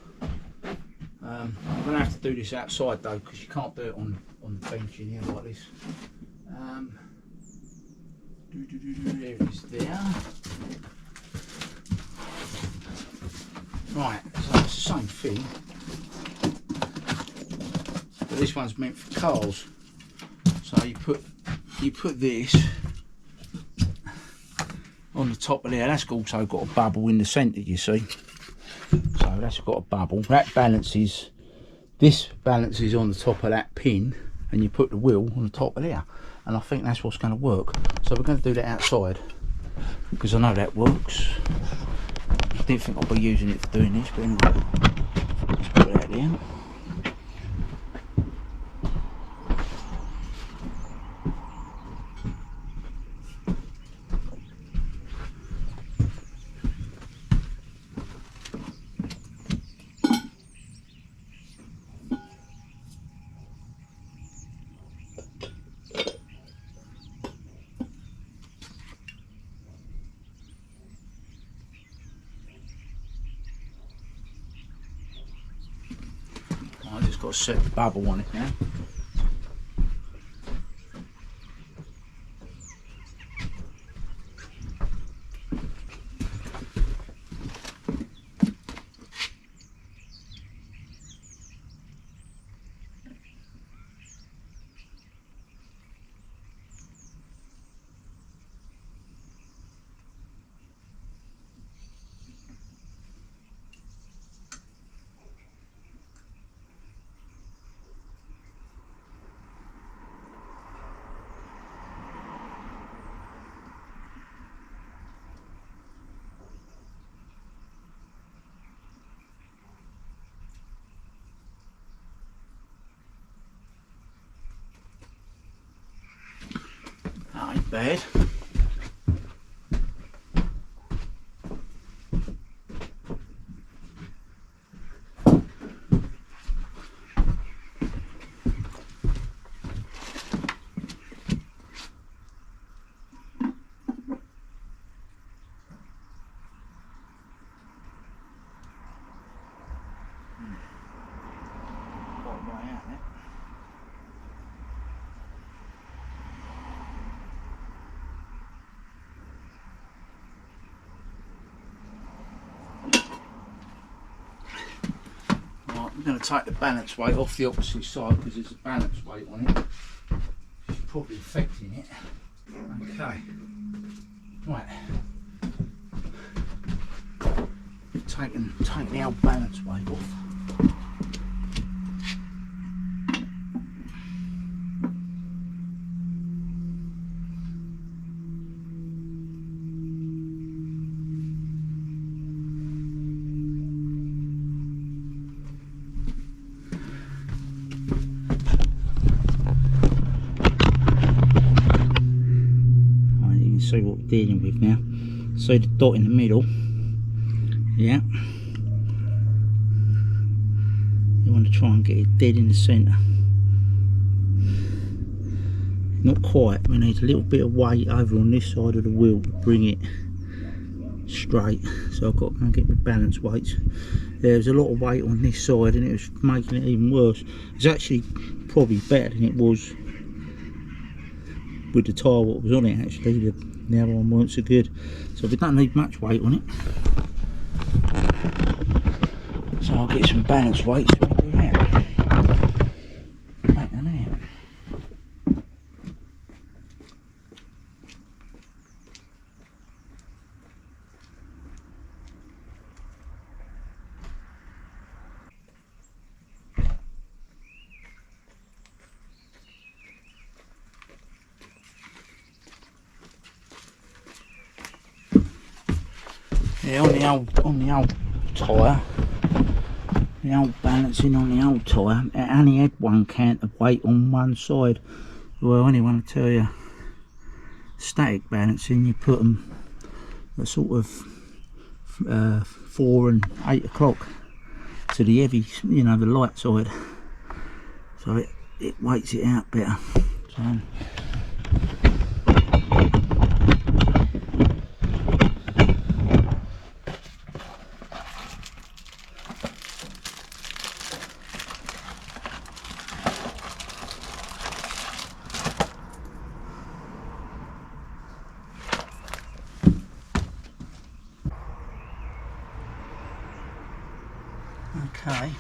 [SPEAKER 1] I'm going to have to do this outside though, because you can't do it on the bench in here like this. There it is there. Right, so it's the same thing. But this one's meant for cars. So you put this on the top of there. That's also got a bubble in the centre, you see. So that's got a bubble. That balances, this balances on the top of that pin, and you put the wheel on the top of there. And I think that's what's going to work. So we're going to do that outside, because I know that works. I didn't think I'd be using it for doing this, but anyway, let's put that in. I just got to set the bubble on it now. That ain't bad. I'm going to take the balance weight off the opposite side because there's a balance weight on it. It's probably affecting it. Okay. Right. Taking the old balance weight off. See what we're dealing with now. See the dot in the middle. Yeah. You want to try and get it dead in the centre. Not quite. We need a little bit of weight over on this side of the wheel to bring it straight. So I've got to go and get my balance weights. There's a lot of weight on this side and it was making it even worse. It's actually probably better than it was with the tyre what was on it actually. The other one weren't so good, so we don't need much weight on it. So I'll get some balance weights so we do that. Back in there. Yeah, on the old tyre, the old balancing on the old tyre, it only had one counterweight on one side. Well, I want to tell you, static balancing, you put them at sort of 4 and 8 o'clock to the heavy, you know, the light side, so it weights it out better. So, okay.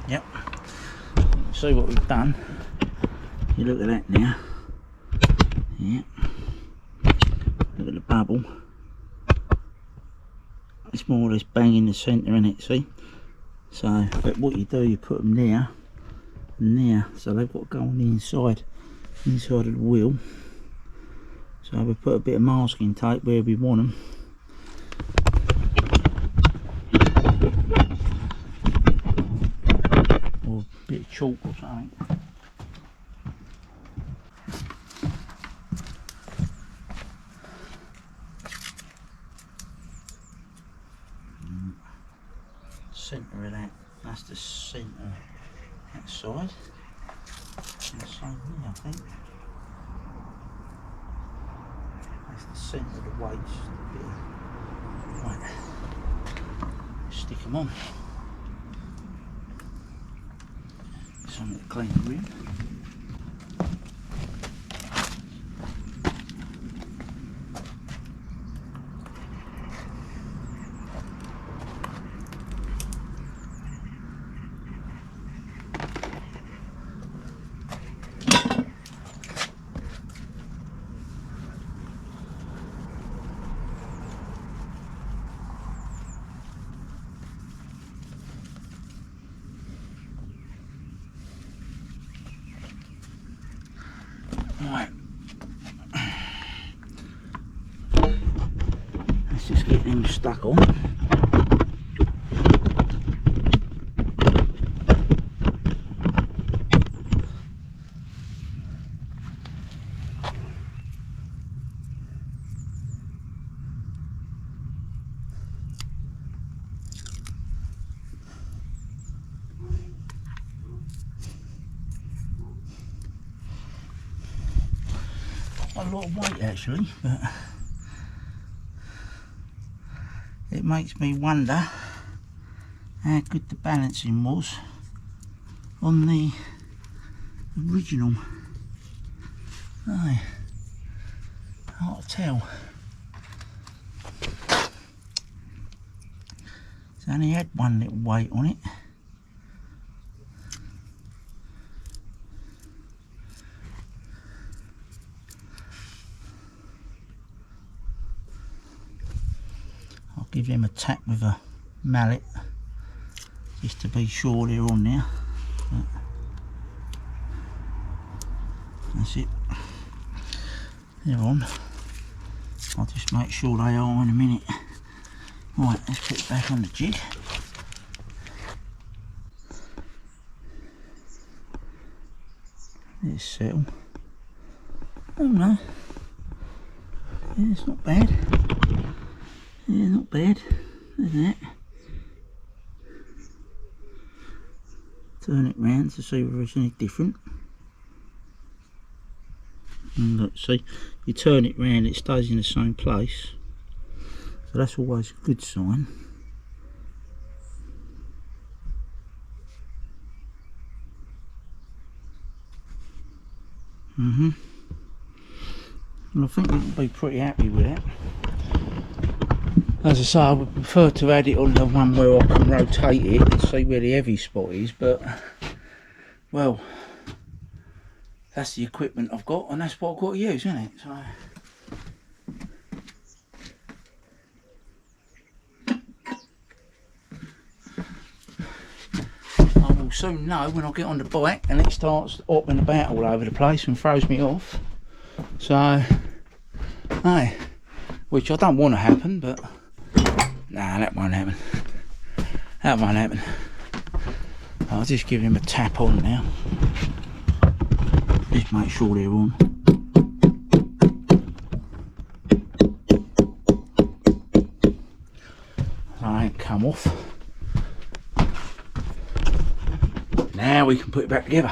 [SPEAKER 1] Yep. See what we've done. You look at that now. Yeah. Look at the bubble. It's more or less bang in the centre, isn't it? See? So, but what you do, you put them there and there, so they've got to go on the inside of the wheel. So we put a bit of masking tape where we want them. Or a bit of chalk or something. Centre of that, that's the centre that side. And the same here, I think. That's the centre of the weights. Right, stick them on. Something to clean the rim. Right, let's just get them stuck on. A lot of weight actually, but it makes me wonder how good the balancing was on the original. Aye, hard to tell. It's only had one little weight on it. Give them a tap with a mallet just to be sure they're on there. But that's it, they're on. I'll just make sure they are in a minute. Right, let's put it back on the jig. Let's settle. Oh no, yeah, it's not bad. Yeah, not bad. Look at that. Turn it round to see whether it's any different. And look, see, you turn it round, it stays in the same place. So that's always a good sign. And I think we can be pretty happy with that. As I say, I would prefer to add it on the one where I can rotate it and see where the heavy spot is, but well, that's the equipment I've got and that's what I've got to use, isn't it? So soon know when I get on the bike and it starts hopping about all over the place and throws me off. So, hey, which I don't want to happen, but nah, that won't happen. That won't happen. I'll just give him a tap on now. Just make sure they're on. I ain't come off. Now we can put it back together.